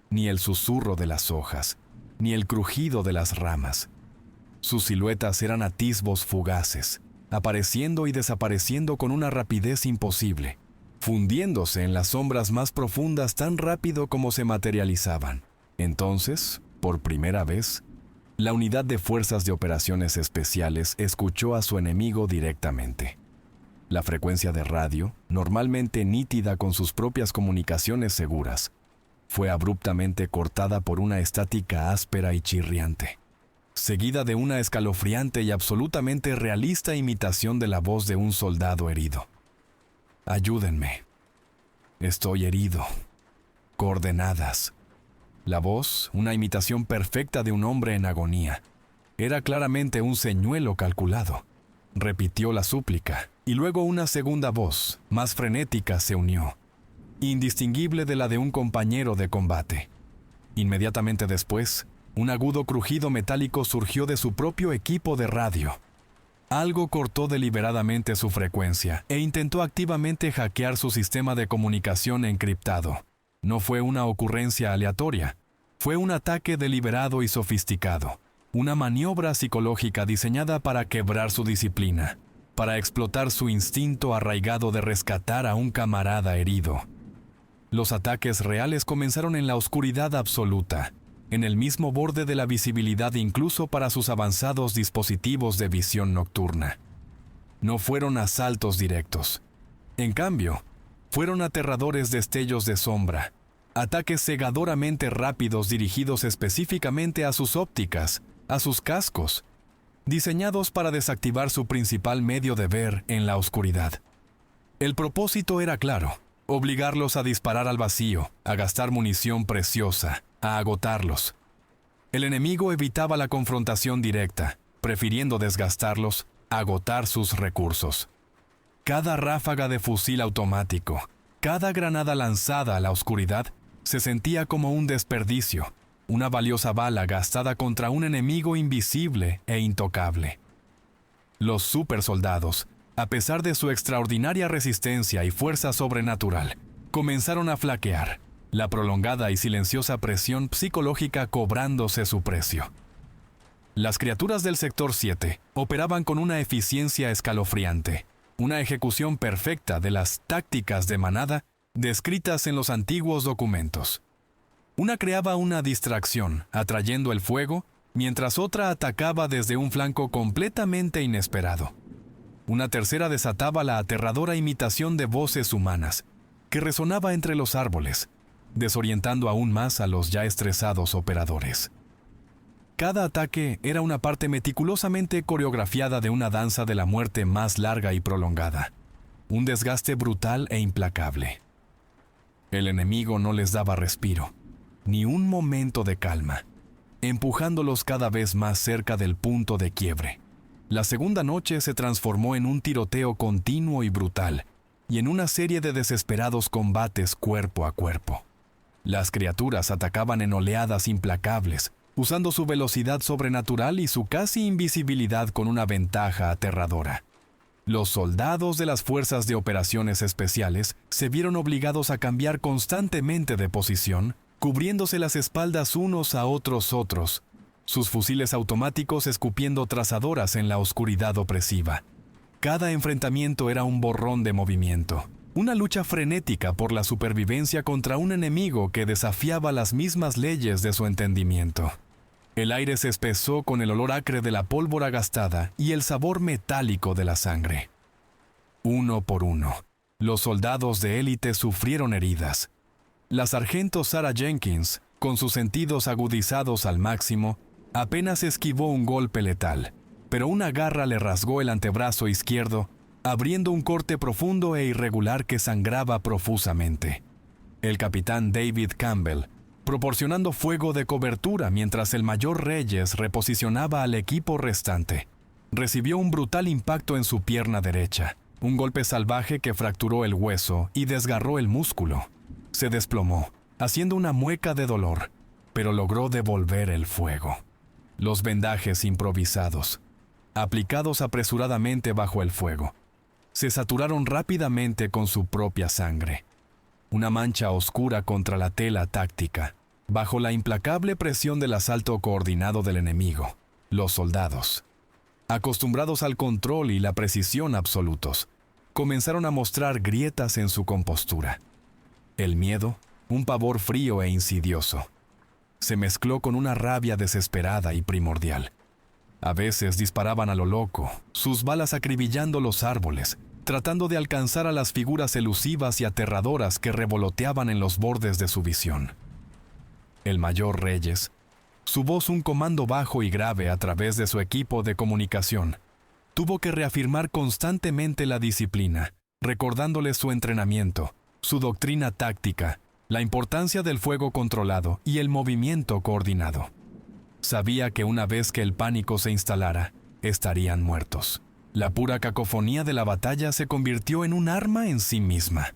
ni el susurro de las hojas, ni el crujido de las ramas. Sus siluetas eran atisbos fugaces, apareciendo y desapareciendo con una rapidez imposible, fundiéndose en las sombras más profundas tan rápido como se materializaban. Entonces, por primera vez, la unidad de Fuerzas de Operaciones Especiales escuchó a su enemigo directamente. La frecuencia de radio, normalmente nítida con sus propias comunicaciones seguras, fue abruptamente cortada por una estática áspera y chirriante, seguida de una escalofriante y absolutamente realista imitación de la voz de un soldado herido. «Ayúdenme. Estoy herido. Coordenadas». La voz, una imitación perfecta de un hombre en agonía, era claramente un señuelo calculado. Repitió la súplica, y luego una segunda voz, más frenética, se unió, indistinguible de la de un compañero de combate. Inmediatamente después, un agudo crujido metálico surgió de su propio equipo de radio. Algo cortó deliberadamente su frecuencia e intentó activamente hackear su sistema de comunicación encriptado. No fue una ocurrencia aleatoria, fue un ataque deliberado y sofisticado, una maniobra psicológica diseñada para quebrar su disciplina, para explotar su instinto arraigado de rescatar a un camarada herido. Los ataques reales comenzaron en la oscuridad absoluta, en el mismo borde de la visibilidad incluso para sus avanzados dispositivos de visión nocturna. No fueron asaltos directos. En cambio, fueron aterradores destellos de sombra, ataques cegadoramente rápidos dirigidos específicamente a sus ópticas, a sus cascos, diseñados para desactivar su principal medio de ver en la oscuridad. El propósito era claro: obligarlos a disparar al vacío, a gastar munición preciosa, a agotarlos. El enemigo evitaba la confrontación directa, prefiriendo desgastarlos, agotar sus recursos. Cada ráfaga de fusil automático, cada granada lanzada a la oscuridad, se sentía como un desperdicio, una valiosa bala gastada contra un enemigo invisible e intocable. Los supersoldados, a pesar de su extraordinaria resistencia y fuerza sobrenatural, comenzaron a flaquear, la prolongada y silenciosa presión psicológica cobrándose su precio. Las criaturas del Sector 7 operaban con una eficiencia escalofriante, una ejecución perfecta de las tácticas de manada descritas en los antiguos documentos. Una creaba una distracción, atrayendo el fuego, mientras otra atacaba desde un flanco completamente inesperado. Una tercera desataba la aterradora imitación de voces humanas, que resonaba entre los árboles, desorientando aún más a los ya estresados operadores. Cada ataque era una parte meticulosamente coreografiada de una danza de la muerte más larga y prolongada, un desgaste brutal e implacable. El enemigo no les daba respiro, ni un momento de calma, empujándolos cada vez más cerca del punto de quiebre. La segunda noche se transformó en un tiroteo continuo y brutal, y en una serie de desesperados combates cuerpo a cuerpo. Las criaturas atacaban en oleadas implacables, usando su velocidad sobrenatural y su casi invisibilidad con una ventaja aterradora. Los soldados de las Fuerzas de Operaciones Especiales se vieron obligados a cambiar constantemente de posición, cubriéndose las espaldas unos a otros, sus fusiles automáticos escupiendo trazadoras en la oscuridad opresiva. Cada enfrentamiento era un borrón de movimiento, una lucha frenética por la supervivencia contra un enemigo que desafiaba las mismas leyes de su entendimiento. El aire se espesó con el olor acre de la pólvora gastada y el sabor metálico de la sangre. Uno por uno, los soldados de élite sufrieron heridas. La sargento Sarah Jenkins, con sus sentidos agudizados al máximo, apenas esquivó un golpe letal, pero una garra le rasgó el antebrazo izquierdo, abriendo un corte profundo e irregular que sangraba profusamente. El capitán David Campbell, proporcionando fuego de cobertura mientras el mayor Reyes reposicionaba al equipo restante, recibió un brutal impacto en su pierna derecha, un golpe salvaje que fracturó el hueso y desgarró el músculo. Se desplomó, haciendo una mueca de dolor, pero logró devolver el fuego. Los vendajes improvisados, aplicados apresuradamente bajo el fuego, se saturaron rápidamente con su propia sangre. Una mancha oscura contra la tela táctica, bajo la implacable presión del asalto coordinado del enemigo. Los soldados, acostumbrados al control y la precisión absolutos, comenzaron a mostrar grietas en su compostura. El miedo, un pavor frío e insidioso, se mezcló con una rabia desesperada y primordial. A veces disparaban a lo loco, sus balas acribillando los árboles, tratando de alcanzar a las figuras elusivas y aterradoras que revoloteaban en los bordes de su visión. El mayor Reyes, su voz un comando bajo y grave a través de su equipo de comunicación, tuvo que reafirmar constantemente la disciplina, recordándole su entrenamiento, su doctrina táctica, la importancia del fuego controlado y el movimiento coordinado. Sabía que una vez que el pánico se instalara, estarían muertos. La pura cacofonía de la batalla se convirtió en un arma en sí misma.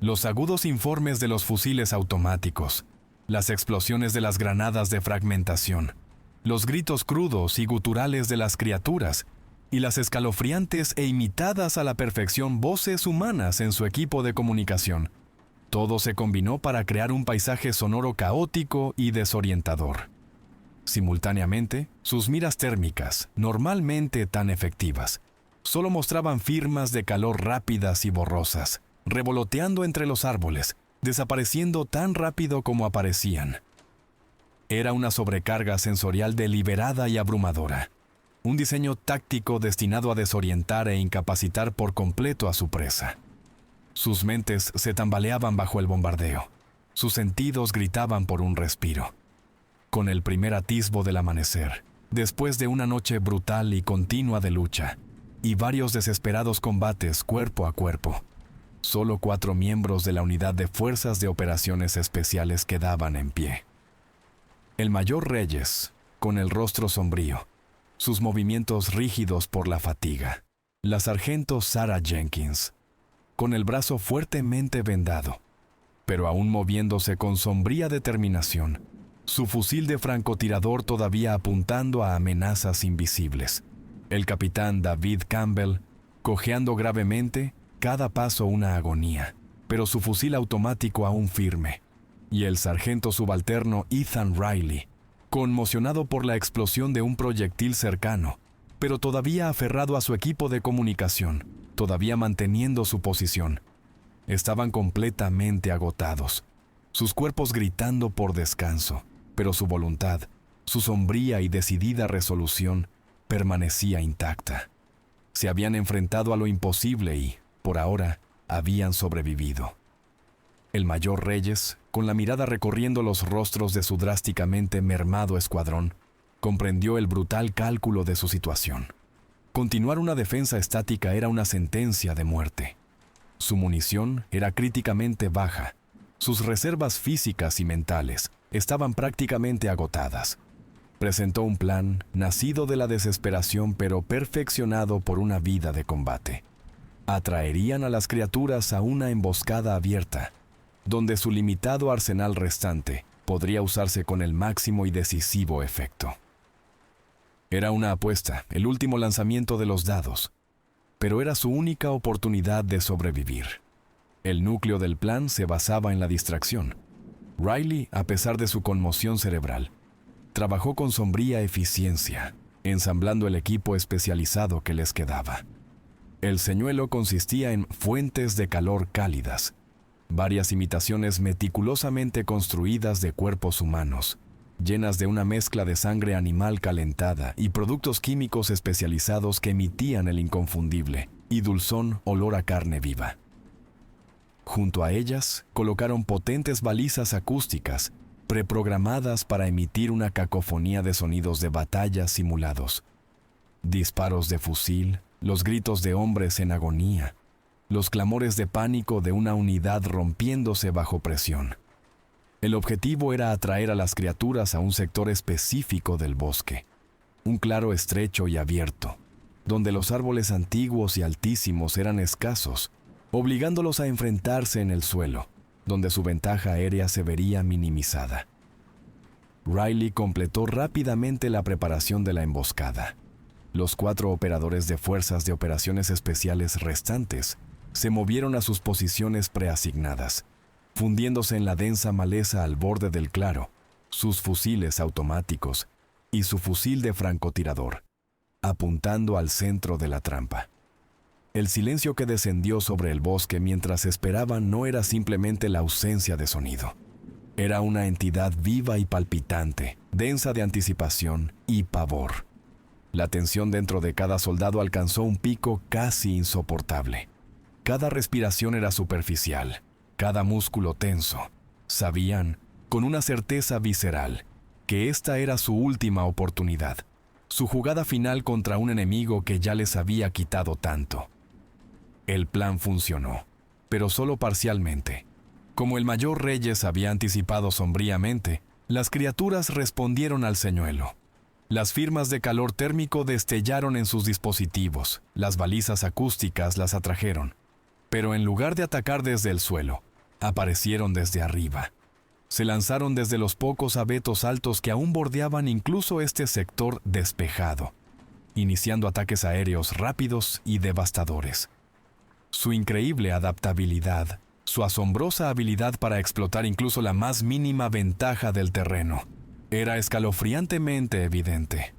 Los agudos informes de los fusiles automáticos, las explosiones de las granadas de fragmentación, los gritos crudos y guturales de las criaturas y las escalofriantes e imitadas a la perfección voces humanas en su equipo de comunicación. Todo se combinó para crear un paisaje sonoro caótico y desorientador. Simultáneamente, sus miras térmicas, normalmente tan efectivas, solo mostraban firmas de calor rápidas y borrosas, revoloteando entre los árboles, desapareciendo tan rápido como aparecían. Era una sobrecarga sensorial deliberada y abrumadora, un diseño táctico destinado a desorientar e incapacitar por completo a su presa. Sus mentes se tambaleaban bajo el bombardeo, sus sentidos gritaban por un respiro. Con el primer atisbo del amanecer, después de una noche brutal y continua de lucha, y varios desesperados combates cuerpo a cuerpo, solo 4 miembros de la unidad de Fuerzas de Operaciones Especiales quedaban en pie. El mayor Reyes, con el rostro sombrío, sus movimientos rígidos por la fatiga. La sargento Sarah Jenkins, con el brazo fuertemente vendado, pero aún moviéndose con sombría determinación, su fusil de francotirador todavía apuntando a amenazas invisibles. El capitán David Campbell, cojeando gravemente, cada paso una agonía, pero su fusil automático aún firme. Y el sargento subalterno Ethan Riley, conmocionado por la explosión de un proyectil cercano, pero todavía aferrado a su equipo de comunicación, todavía manteniendo su posición. Estaban completamente agotados, sus cuerpos gritando por descanso, pero su voluntad, su sombría y decidida resolución, permanecía intacta. Se habían enfrentado a lo imposible y, por ahora, habían sobrevivido. El mayor Reyes, con la mirada recorriendo los rostros de su drásticamente mermado escuadrón, comprendió el brutal cálculo de su situación. Continuar una defensa estática era una sentencia de muerte. Su munición era críticamente baja. Sus reservas físicas y mentales estaban prácticamente agotadas. Presentó un plan nacido de la desesperación pero perfeccionado por una vida de combate. Atraerían a las criaturas a una emboscada abierta, donde su limitado arsenal restante podría usarse con el máximo y decisivo efecto. Era una apuesta, el último lanzamiento de los dados, pero era su única oportunidad de sobrevivir. El núcleo del plan se basaba en la distracción. Riley, a pesar de su conmoción cerebral, trabajó con sombría eficiencia, ensamblando el equipo especializado que les quedaba. El señuelo consistía en fuentes de calor cálidas, varias imitaciones meticulosamente construidas de cuerpos humanos, llenas de una mezcla de sangre animal calentada y productos químicos especializados que emitían el inconfundible y dulzón olor a carne viva. Junto a ellas, colocaron potentes balizas acústicas, preprogramadas para emitir una cacofonía de sonidos de batalla simulados. Disparos de fusil, los gritos de hombres en agonía, los clamores de pánico de una unidad rompiéndose bajo presión. El objetivo era atraer a las criaturas a un sector específico del bosque, un claro estrecho y abierto, donde los árboles antiguos y altísimos eran escasos, obligándolos a enfrentarse en el suelo, donde su ventaja aérea se vería minimizada. Riley completó rápidamente la preparación de la emboscada. Los 4 operadores de Fuerzas de Operaciones Especiales restantes se movieron a sus posiciones preasignadas, fundiéndose en la densa maleza al borde del claro, sus fusiles automáticos y su fusil de francotirador, apuntando al centro de la trampa. El silencio que descendió sobre el bosque mientras esperaban no era simplemente la ausencia de sonido. Era una entidad viva y palpitante, densa de anticipación y pavor. La tensión dentro de cada soldado alcanzó un pico casi insoportable. Cada respiración era superficial, cada músculo tenso. Sabían, con una certeza visceral, que esta era su última oportunidad, su jugada final contra un enemigo que ya les había quitado tanto. El plan funcionó, pero solo parcialmente. Como el mayor Reyes había anticipado sombríamente, las criaturas respondieron al señuelo. Las firmas de calor térmico destellaron en sus dispositivos, las balizas acústicas las atrajeron, pero en lugar de atacar desde el suelo, aparecieron desde arriba. Se lanzaron desde los pocos abetos altos que aún bordeaban incluso este sector despejado, iniciando ataques aéreos rápidos y devastadores. Su increíble adaptabilidad, su asombrosa habilidad para explotar incluso la más mínima ventaja del terreno, era escalofriantemente evidente.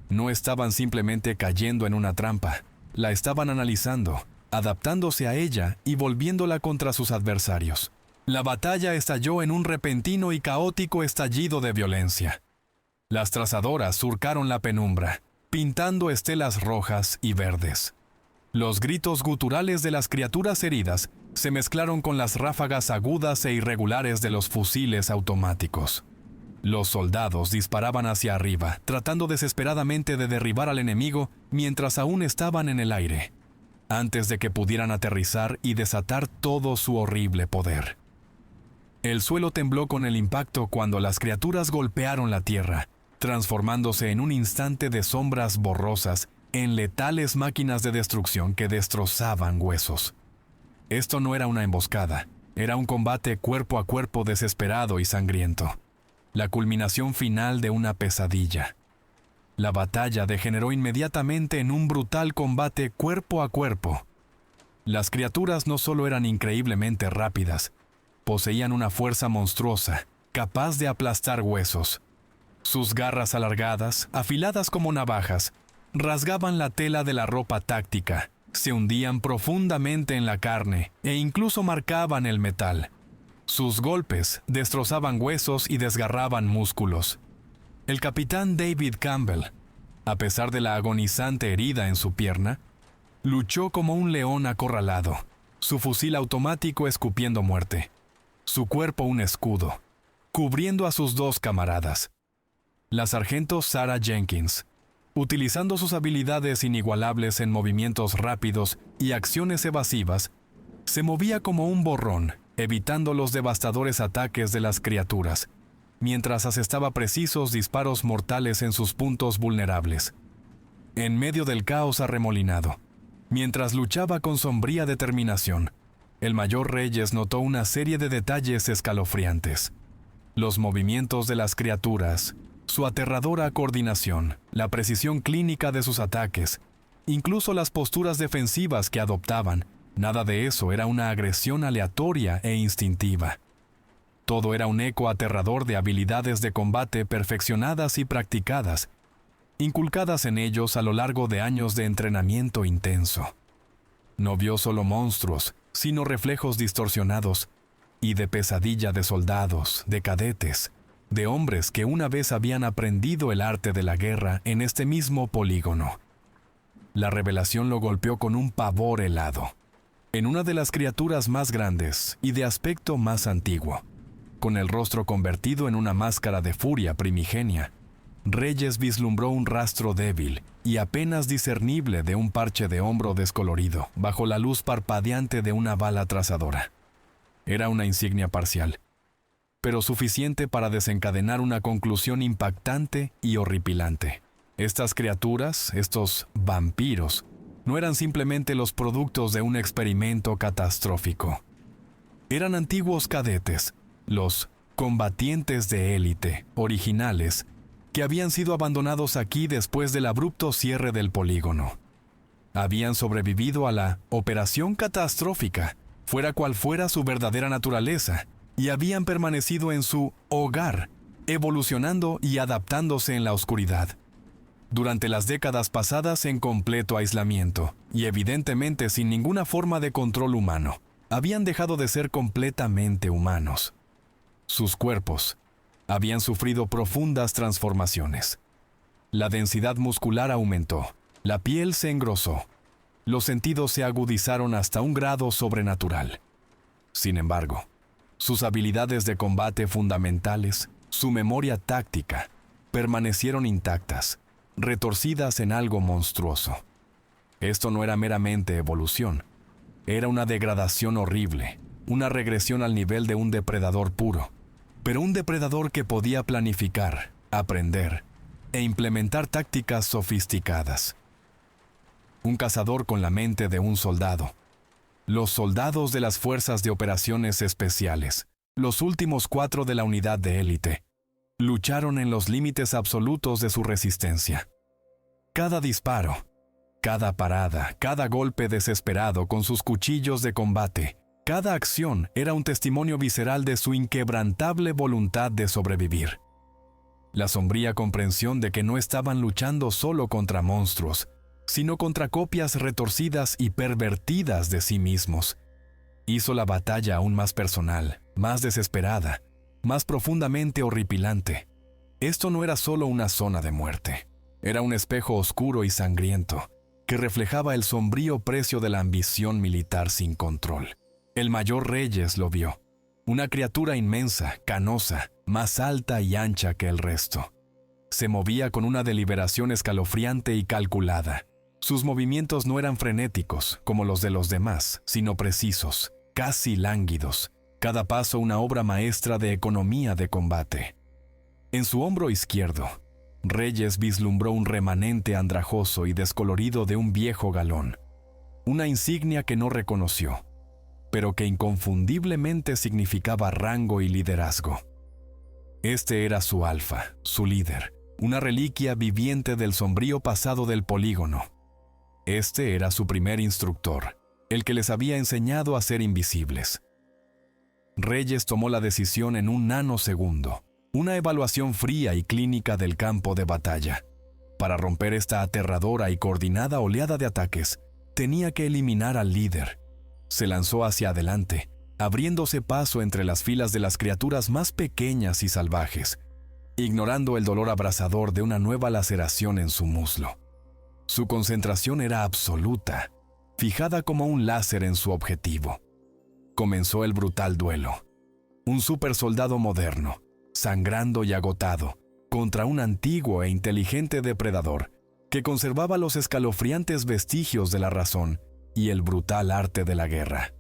No estaban simplemente cayendo en una trampa, la estaban analizando, adaptándose a ella y volviéndola contra sus adversarios. La batalla estalló en un repentino y caótico estallido de violencia. Las trazadoras surcaron la penumbra, pintando estelas rojas y verdes. Los gritos guturales de las criaturas heridas se mezclaron con las ráfagas agudas e irregulares de los fusiles automáticos. Los soldados disparaban hacia arriba, tratando desesperadamente de derribar al enemigo mientras aún estaban en el aire, antes de que pudieran aterrizar y desatar todo su horrible poder. El suelo tembló con el impacto cuando las criaturas golpearon la tierra, transformándose en un instante de sombras borrosas en letales máquinas de destrucción que destrozaban huesos. Esto no era una emboscada, era un combate cuerpo a cuerpo desesperado y sangriento, la culminación final de una pesadilla. La batalla degeneró inmediatamente en un brutal combate cuerpo a cuerpo. Las criaturas no solo eran increíblemente rápidas, poseían una fuerza monstruosa, capaz de aplastar huesos. Sus garras alargadas, afiladas como navajas, rasgaban la tela de la ropa táctica, se hundían profundamente en la carne e incluso marcaban el metal. Sus golpes destrozaban huesos y desgarraban músculos. El capitán David Campbell, a pesar de la agonizante herida en su pierna, luchó como un león acorralado, su fusil automático escupiendo muerte, su cuerpo un escudo, cubriendo a sus dos camaradas. La sargento Sarah Jenkins, utilizando sus habilidades inigualables en movimientos rápidos y acciones evasivas, se movía como un borrón, evitando los devastadores ataques de las criaturas, mientras asestaba precisos disparos mortales en sus puntos vulnerables. En medio del caos arremolinado, mientras luchaba con sombría determinación, el mayor Reyes notó una serie de detalles escalofriantes. Los movimientos de las criaturas, su aterradora coordinación, la precisión clínica de sus ataques, incluso las posturas defensivas que adoptaban, nada de eso era una agresión aleatoria e instintiva. Todo era un eco aterrador de habilidades de combate perfeccionadas y practicadas, inculcadas en ellos a lo largo de años de entrenamiento intenso. No vio solo monstruos, sino reflejos distorsionados, y de pesadilla de soldados, de cadetes, de hombres que una vez habían aprendido el arte de la guerra en este mismo polígono. La revelación lo golpeó con un pavor helado. En una de las criaturas más grandes y de aspecto más antiguo, con el rostro convertido en una máscara de furia primigenia, Reyes vislumbró un rastro débil y apenas discernible de un parche de hombro descolorido bajo la luz parpadeante de una bala trazadora. Era una insignia parcial, pero suficiente para desencadenar una conclusión impactante y horripilante. Estas criaturas, estos vampiros, no eran simplemente los productos de un experimento catastrófico. Eran antiguos cadetes, los combatientes de élite, originales, que habían sido abandonados aquí después del abrupto cierre del polígono. Habían sobrevivido a la operación catastrófica, fuera cual fuera su verdadera naturaleza, y habían permanecido en su hogar, evolucionando y adaptándose en la oscuridad. Durante las décadas pasadas en completo aislamiento, y evidentemente sin ninguna forma de control humano, habían dejado de ser completamente humanos. Sus cuerpos habían sufrido profundas transformaciones. La densidad muscular aumentó, la piel se engrosó, los sentidos se agudizaron hasta un grado sobrenatural. Sin embargo, sus habilidades de combate fundamentales, su memoria táctica, permanecieron intactas, retorcidas en algo monstruoso. Esto no era meramente evolución, era una degradación horrible, una regresión al nivel de un depredador puro, pero un depredador que podía planificar, aprender e implementar tácticas sofisticadas. Un cazador con la mente de un soldado. Los soldados de las Fuerzas de Operaciones Especiales, los últimos 4 de la unidad de élite, lucharon en los límites absolutos de su resistencia. Cada disparo, cada parada, cada golpe desesperado con sus cuchillos de combate, cada acción era un testimonio visceral de su inquebrantable voluntad de sobrevivir. La sombría comprensión de que no estaban luchando solo contra monstruos, sino contra copias retorcidas y pervertidas de sí mismos. Hizo la batalla aún más personal, más desesperada, más profundamente horripilante. Esto no era solo una zona de muerte, era un espejo oscuro y sangriento que reflejaba el sombrío precio de la ambición militar sin control. El mayor Reyes lo vio, una criatura inmensa, canosa, más alta y ancha que el resto. Se movía con una deliberación escalofriante y calculada. Sus movimientos no eran frenéticos, como los de los demás, sino precisos, casi lánguidos, cada paso una obra maestra de economía de combate. En su hombro izquierdo, Reyes vislumbró un remanente andrajoso y descolorido de un viejo galón, una insignia que no reconoció, pero que inconfundiblemente significaba rango y liderazgo. Este era su alfa, su líder, una reliquia viviente del sombrío pasado del polígono. Este era su primer instructor, el que les había enseñado a ser invisibles. Reyes tomó la decisión en un nanosegundo, una evaluación fría y clínica del campo de batalla. Para romper esta aterradora y coordinada oleada de ataques, tenía que eliminar al líder. Se lanzó hacia adelante, abriéndose paso entre las filas de las criaturas más pequeñas y salvajes, ignorando el dolor abrasador de una nueva laceración en su muslo. Su concentración era absoluta, fijada como un láser en su objetivo. Comenzó el brutal duelo. Un supersoldado moderno, sangrando y agotado, contra un antiguo e inteligente depredador que conservaba los escalofriantes vestigios de la razón y el brutal arte de la guerra.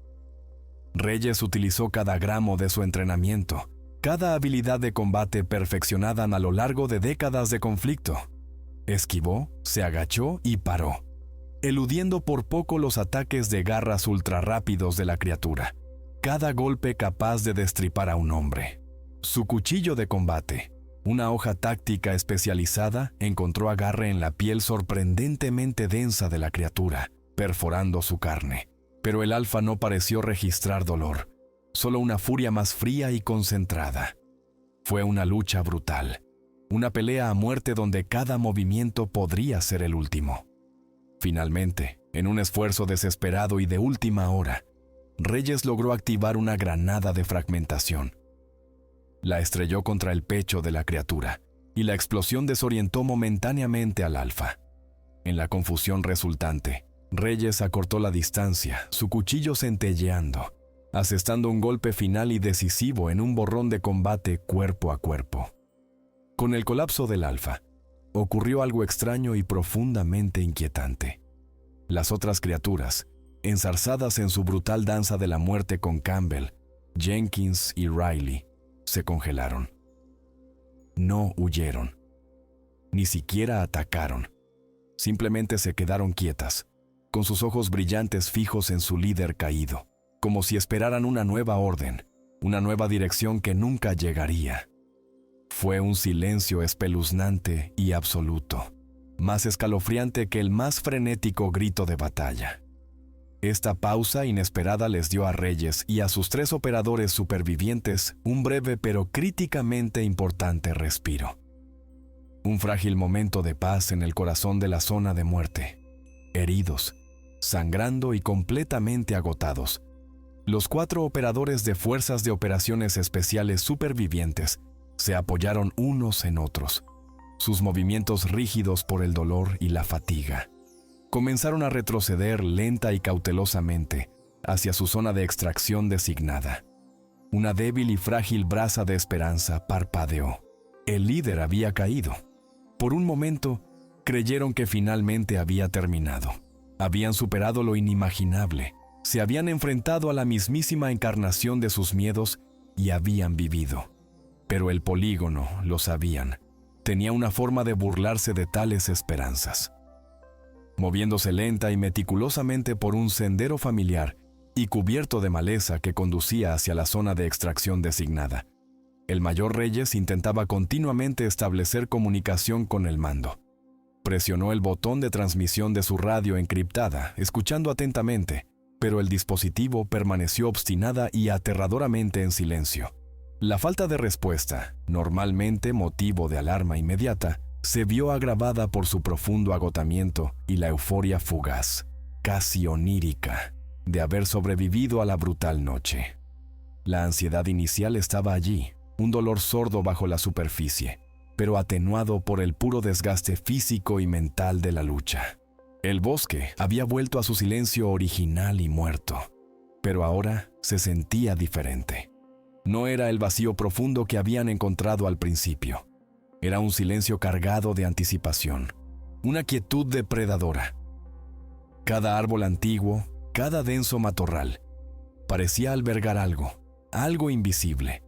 Reyes utilizó cada gramo de su entrenamiento, cada habilidad de combate perfeccionada a lo largo de décadas de conflicto. Esquivó, se agachó y paró, eludiendo por poco los ataques de garras ultrarrápidos de la criatura, cada golpe capaz de destripar a un hombre. Su cuchillo de combate, una hoja táctica especializada, encontró agarre en la piel sorprendentemente densa de la criatura, perforando su carne. Pero el alfa no pareció registrar dolor, solo una furia más fría y concentrada. Fue una lucha brutal, una pelea a muerte donde cada movimiento podría ser el último. Finalmente, en un esfuerzo desesperado y de última hora, Reyes logró activar una granada de fragmentación. La estrelló contra el pecho de la criatura, y la explosión desorientó momentáneamente al alfa. En la confusión resultante, Reyes acortó la distancia, su cuchillo centelleando, asestando un golpe final y decisivo en un borrón de combate cuerpo a cuerpo. Con el colapso del alfa, ocurrió algo extraño y profundamente inquietante. Las otras criaturas, enzarzadas en su brutal danza de la muerte con Campbell, Jenkins y Riley, se congelaron. No huyeron, ni siquiera atacaron. Simplemente se quedaron quietas, con sus ojos brillantes fijos en su líder caído, como si esperaran una nueva orden, una nueva dirección que nunca llegaría. Fue un silencio espeluznante y absoluto, más escalofriante que el más frenético grito de batalla. Esta pausa inesperada les dio a Reyes y a sus 3 operadores supervivientes un breve pero críticamente importante respiro. Un frágil momento de paz en el corazón de la zona de muerte. Heridos, sangrando y completamente agotados, los 4 operadores de Fuerzas de Operaciones Especiales supervivientes se apoyaron unos en otros, sus movimientos rígidos por el dolor y la fatiga. Comenzaron a retroceder lenta y cautelosamente hacia su zona de extracción designada. Una débil y frágil brasa de esperanza parpadeó. El líder había caído. Por un momento, creyeron que finalmente había terminado. Habían superado lo inimaginable, se habían enfrentado a la mismísima encarnación de sus miedos y habían vivido. Pero el polígono, lo sabían, tenía una forma de burlarse de tales esperanzas. Moviéndose lenta y meticulosamente por un sendero familiar y cubierto de maleza que conducía hacia la zona de extracción designada, el mayor Reyes intentaba continuamente establecer comunicación con el mando. Presionó el botón de transmisión de su radio encriptada, escuchando atentamente, pero el dispositivo permaneció obstinada y aterradoramente en silencio. La falta de respuesta, normalmente motivo de alarma inmediata, se vio agravada por su profundo agotamiento y la euforia fugaz, casi onírica, de haber sobrevivido a la brutal noche. La ansiedad inicial estaba allí, un dolor sordo bajo la superficie, pero atenuado por el puro desgaste físico y mental de la lucha. El bosque había vuelto a su silencio original y muerto, pero ahora se sentía diferente. No era el vacío profundo que habían encontrado al principio. Era un silencio cargado de anticipación, una quietud depredadora. Cada árbol antiguo, cada denso matorral, parecía albergar algo invisible,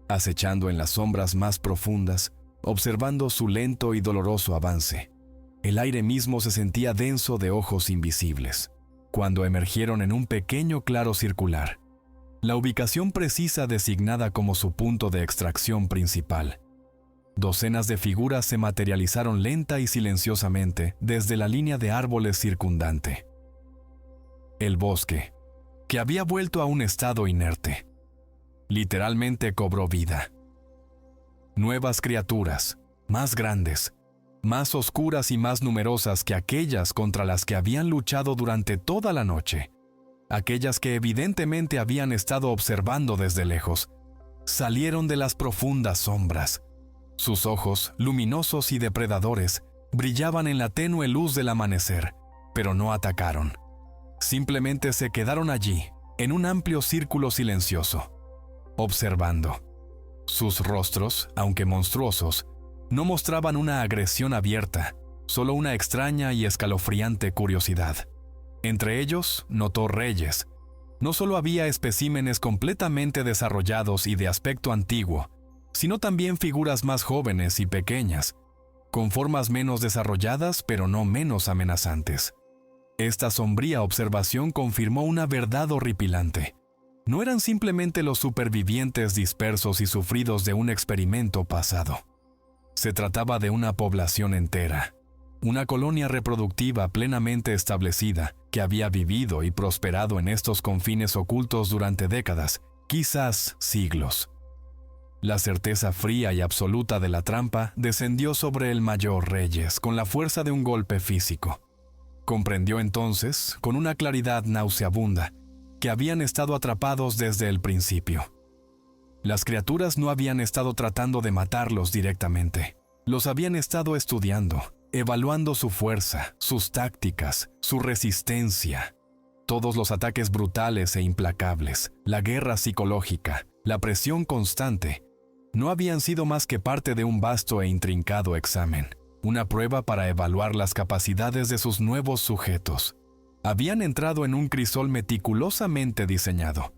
acechando en las sombras más profundas, observando su lento y doloroso avance. El aire mismo se sentía denso de ojos invisibles, cuando emergieron en un pequeño claro circular, la ubicación precisa designada como su punto de extracción principal. Docenas de figuras se materializaron lenta y silenciosamente desde la línea de árboles circundante. El bosque, que había vuelto a un estado inerte, literalmente cobró vida. Nuevas criaturas, más grandes, más oscuras y más numerosas que aquellas contra las que habían luchado durante toda la noche, aquellas que evidentemente habían estado observando desde lejos, salieron de las profundas sombras. Sus ojos, luminosos y depredadores, brillaban en la tenue luz del amanecer, pero no atacaron. Simplemente se quedaron allí, en un amplio círculo silencioso, observando. Sus rostros, aunque monstruosos, no mostraban una agresión abierta, solo una extraña y escalofriante curiosidad. Entre ellos, notó Reyes. No solo había especímenes completamente desarrollados y de aspecto antiguo, sino también figuras más jóvenes y pequeñas, con formas menos desarrolladas pero no menos amenazantes. Esta sombría observación confirmó una verdad horripilante. No eran simplemente los supervivientes dispersos y sufridos de un experimento pasado. Se trataba de una población entera, una colonia reproductiva plenamente establecida que había vivido y prosperado en estos confines ocultos durante décadas, quizás siglos. La certeza fría y absoluta de la trampa descendió sobre el mayor Reyes con la fuerza de un golpe físico. Comprendió entonces, con una claridad nauseabunda, que habían estado atrapados desde el principio. Las criaturas no habían estado tratando de matarlos directamente. Los habían estado estudiando, evaluando su fuerza, sus tácticas, su resistencia. Todos los ataques brutales e implacables, la guerra psicológica, la presión constante, no habían sido más que parte de un vasto e intrincado examen, una prueba para evaluar las capacidades de sus nuevos sujetos. Habían entrado en un crisol meticulosamente diseñado.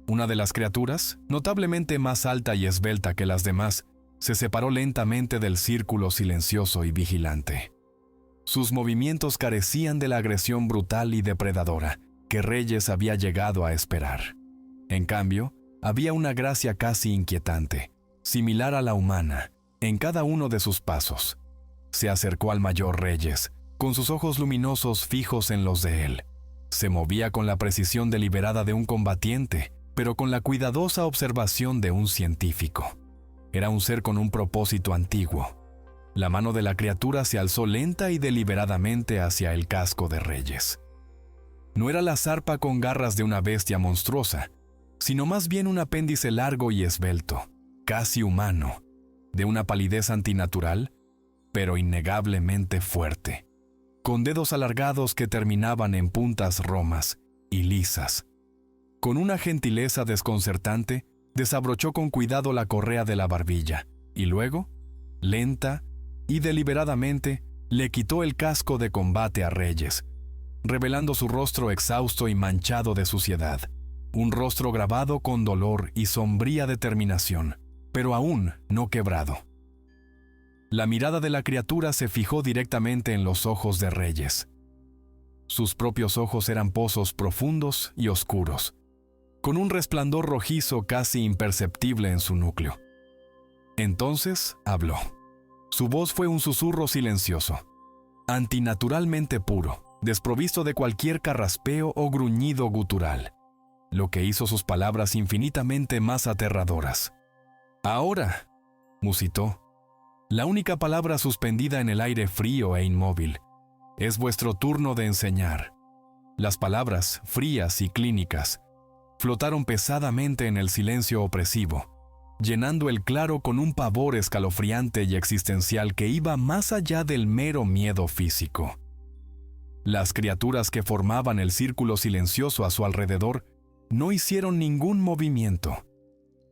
Una de las criaturas, notablemente más alta y esbelta que las demás, se separó lentamente del círculo silencioso y vigilante. Sus movimientos carecían de la agresión brutal y depredadora que Reyes había llegado a esperar. En cambio, había una gracia casi inquietante, similar a la humana, en cada uno de sus pasos. Se acercó al mayor Reyes, con sus ojos luminosos fijos en los de él. Se movía con la precisión deliberada de un combatiente, pero con la cuidadosa observación de un científico. Era un ser con un propósito antiguo. La mano de la criatura se alzó lenta y deliberadamente hacia el casco de Reyes. No era la zarpa con garras de una bestia monstruosa, sino más bien un apéndice largo y esbelto, casi humano, de una palidez antinatural, pero innegablemente fuerte, con dedos alargados que terminaban en puntas romas y lisas. Con una gentileza desconcertante, desabrochó con cuidado la correa de la barbilla, y luego, lenta y deliberadamente, le quitó el casco de combate a Reyes, revelando su rostro exhausto y manchado de suciedad, un rostro grabado con dolor y sombría determinación, pero aún no quebrado. La mirada de la criatura se fijó directamente en los ojos de Reyes. Sus propios ojos eran pozos profundos y oscuros, con un resplandor rojizo casi imperceptible en su núcleo. Entonces habló. Su voz fue un susurro silencioso, antinaturalmente puro, desprovisto de cualquier carraspeo o gruñido gutural, lo que hizo sus palabras infinitamente más aterradoras. «Ahora», musitó, La única palabra suspendida en el aire frío e inmóvil. Es vuestro turno de enseñar. Las palabras, frías y clínicas, flotaron pesadamente en el silencio opresivo, llenando el claro con un pavor escalofriante y existencial que iba más allá del mero miedo físico. Las criaturas que formaban el círculo silencioso a su alrededor no hicieron ningún movimiento.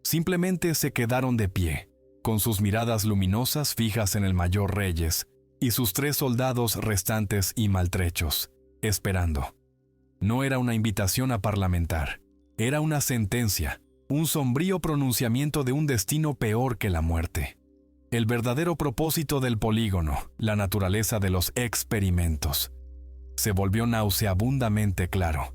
Simplemente se quedaron de pie, con sus miradas luminosas fijas en el Mayor Reyes y sus 3 soldados restantes y maltrechos, esperando. No era una invitación a parlamentar, era una sentencia, un sombrío pronunciamiento de un destino peor que la muerte. El verdadero propósito del polígono, la naturaleza de los experimentos, se volvió nauseabundamente claro.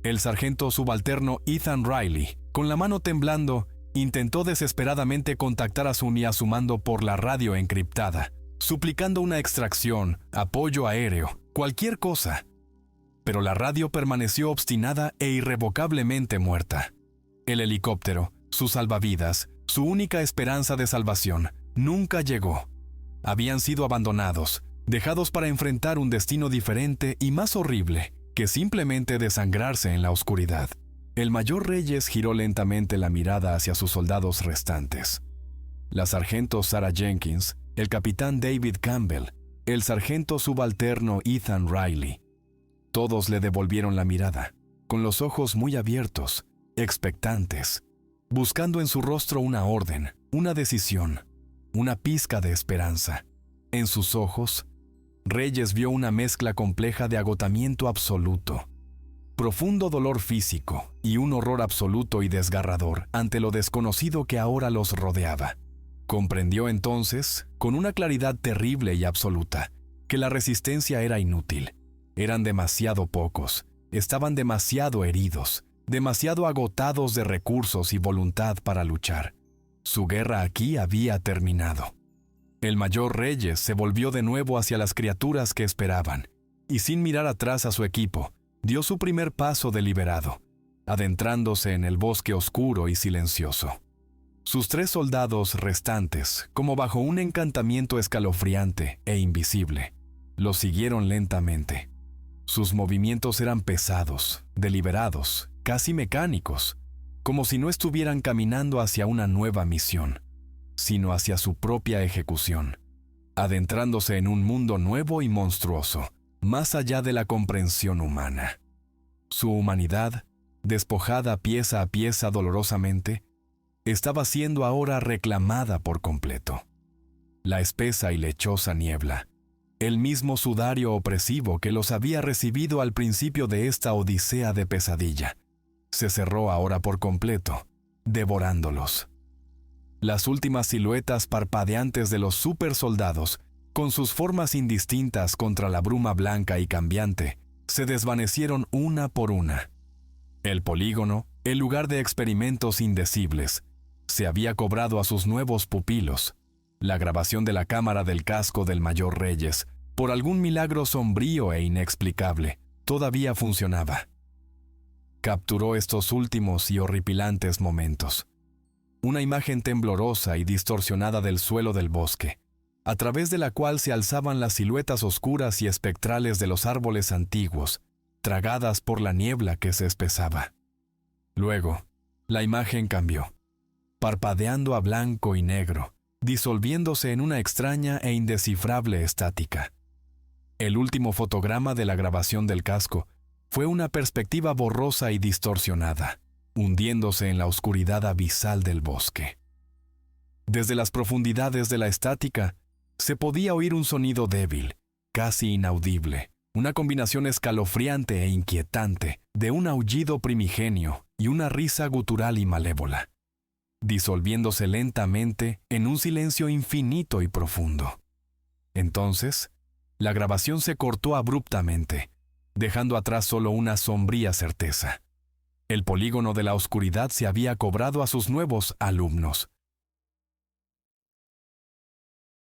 El sargento subalterno Ethan Riley, con la mano temblando, intentó desesperadamente contactar a Sunny a su mando por la radio encriptada, suplicando una extracción, apoyo aéreo, cualquier cosa. Pero la radio permaneció obstinada e irrevocablemente muerta. El helicóptero, su salvavidas, su única esperanza de salvación, nunca llegó. Habían sido abandonados, dejados para enfrentar un destino diferente y más horrible que simplemente desangrarse en la oscuridad. El Mayor Reyes giró lentamente la mirada hacia sus soldados restantes. La sargento Sarah Jenkins, el capitán David Campbell, el sargento subalterno Ethan Riley. Todos le devolvieron la mirada, con los ojos muy abiertos, expectantes, buscando en su rostro una orden, una decisión, una pizca de esperanza. En sus ojos, Reyes vio una mezcla compleja de agotamiento absoluto, profundo dolor físico y un horror absoluto y desgarrador ante lo desconocido que ahora los rodeaba. Comprendió entonces, con una claridad terrible y absoluta, que la resistencia era inútil. Eran demasiado pocos, estaban demasiado heridos, demasiado agotados de recursos y voluntad para luchar. Su guerra aquí había terminado. El Mayor Reyes se volvió de nuevo hacia las criaturas que esperaban, y sin mirar atrás a su equipo, dio su primer paso deliberado, adentrándose en el bosque oscuro y silencioso. Sus 3 soldados restantes, como bajo un encantamiento escalofriante e invisible, lo siguieron lentamente. Sus movimientos eran pesados, deliberados, casi mecánicos, como si no estuvieran caminando hacia una nueva misión, sino hacia su propia ejecución, adentrándose en un mundo nuevo y monstruoso, más allá de la comprensión humana. Su humanidad, despojada pieza a pieza dolorosamente, estaba siendo ahora reclamada por completo. La espesa y lechosa niebla, el mismo sudario opresivo que los había recibido al principio de esta odisea de pesadilla, se cerró ahora por completo, devorándolos. Las últimas siluetas parpadeantes de los supersoldados, con sus formas indistintas contra la bruma blanca y cambiante, se desvanecieron una por una. El polígono, el lugar de experimentos indecibles, se había cobrado a sus nuevos pupilos. La grabación de la cámara del casco del Mayor Reyes, por algún milagro sombrío e inexplicable, todavía funcionaba. Capturó estos últimos y horripilantes momentos. Una imagen temblorosa y distorsionada del suelo del bosque, a través de la cual se alzaban las siluetas oscuras y espectrales de los árboles antiguos, tragadas por la niebla que se espesaba. Luego, la imagen cambió, parpadeando a blanco y negro, disolviéndose en una extraña e indescifrable estática. El último fotograma de la grabación del casco fue una perspectiva borrosa y distorsionada, hundiéndose en la oscuridad abisal del bosque. Desde las profundidades de la estática, se podía oír un sonido débil, casi inaudible, una combinación escalofriante e inquietante de un aullido primigenio y una risa gutural y malévola, disolviéndose lentamente en un silencio infinito y profundo. Entonces, la grabación se cortó abruptamente, dejando atrás solo una sombría certeza. El polígono de la oscuridad se había cobrado a sus nuevos alumnos,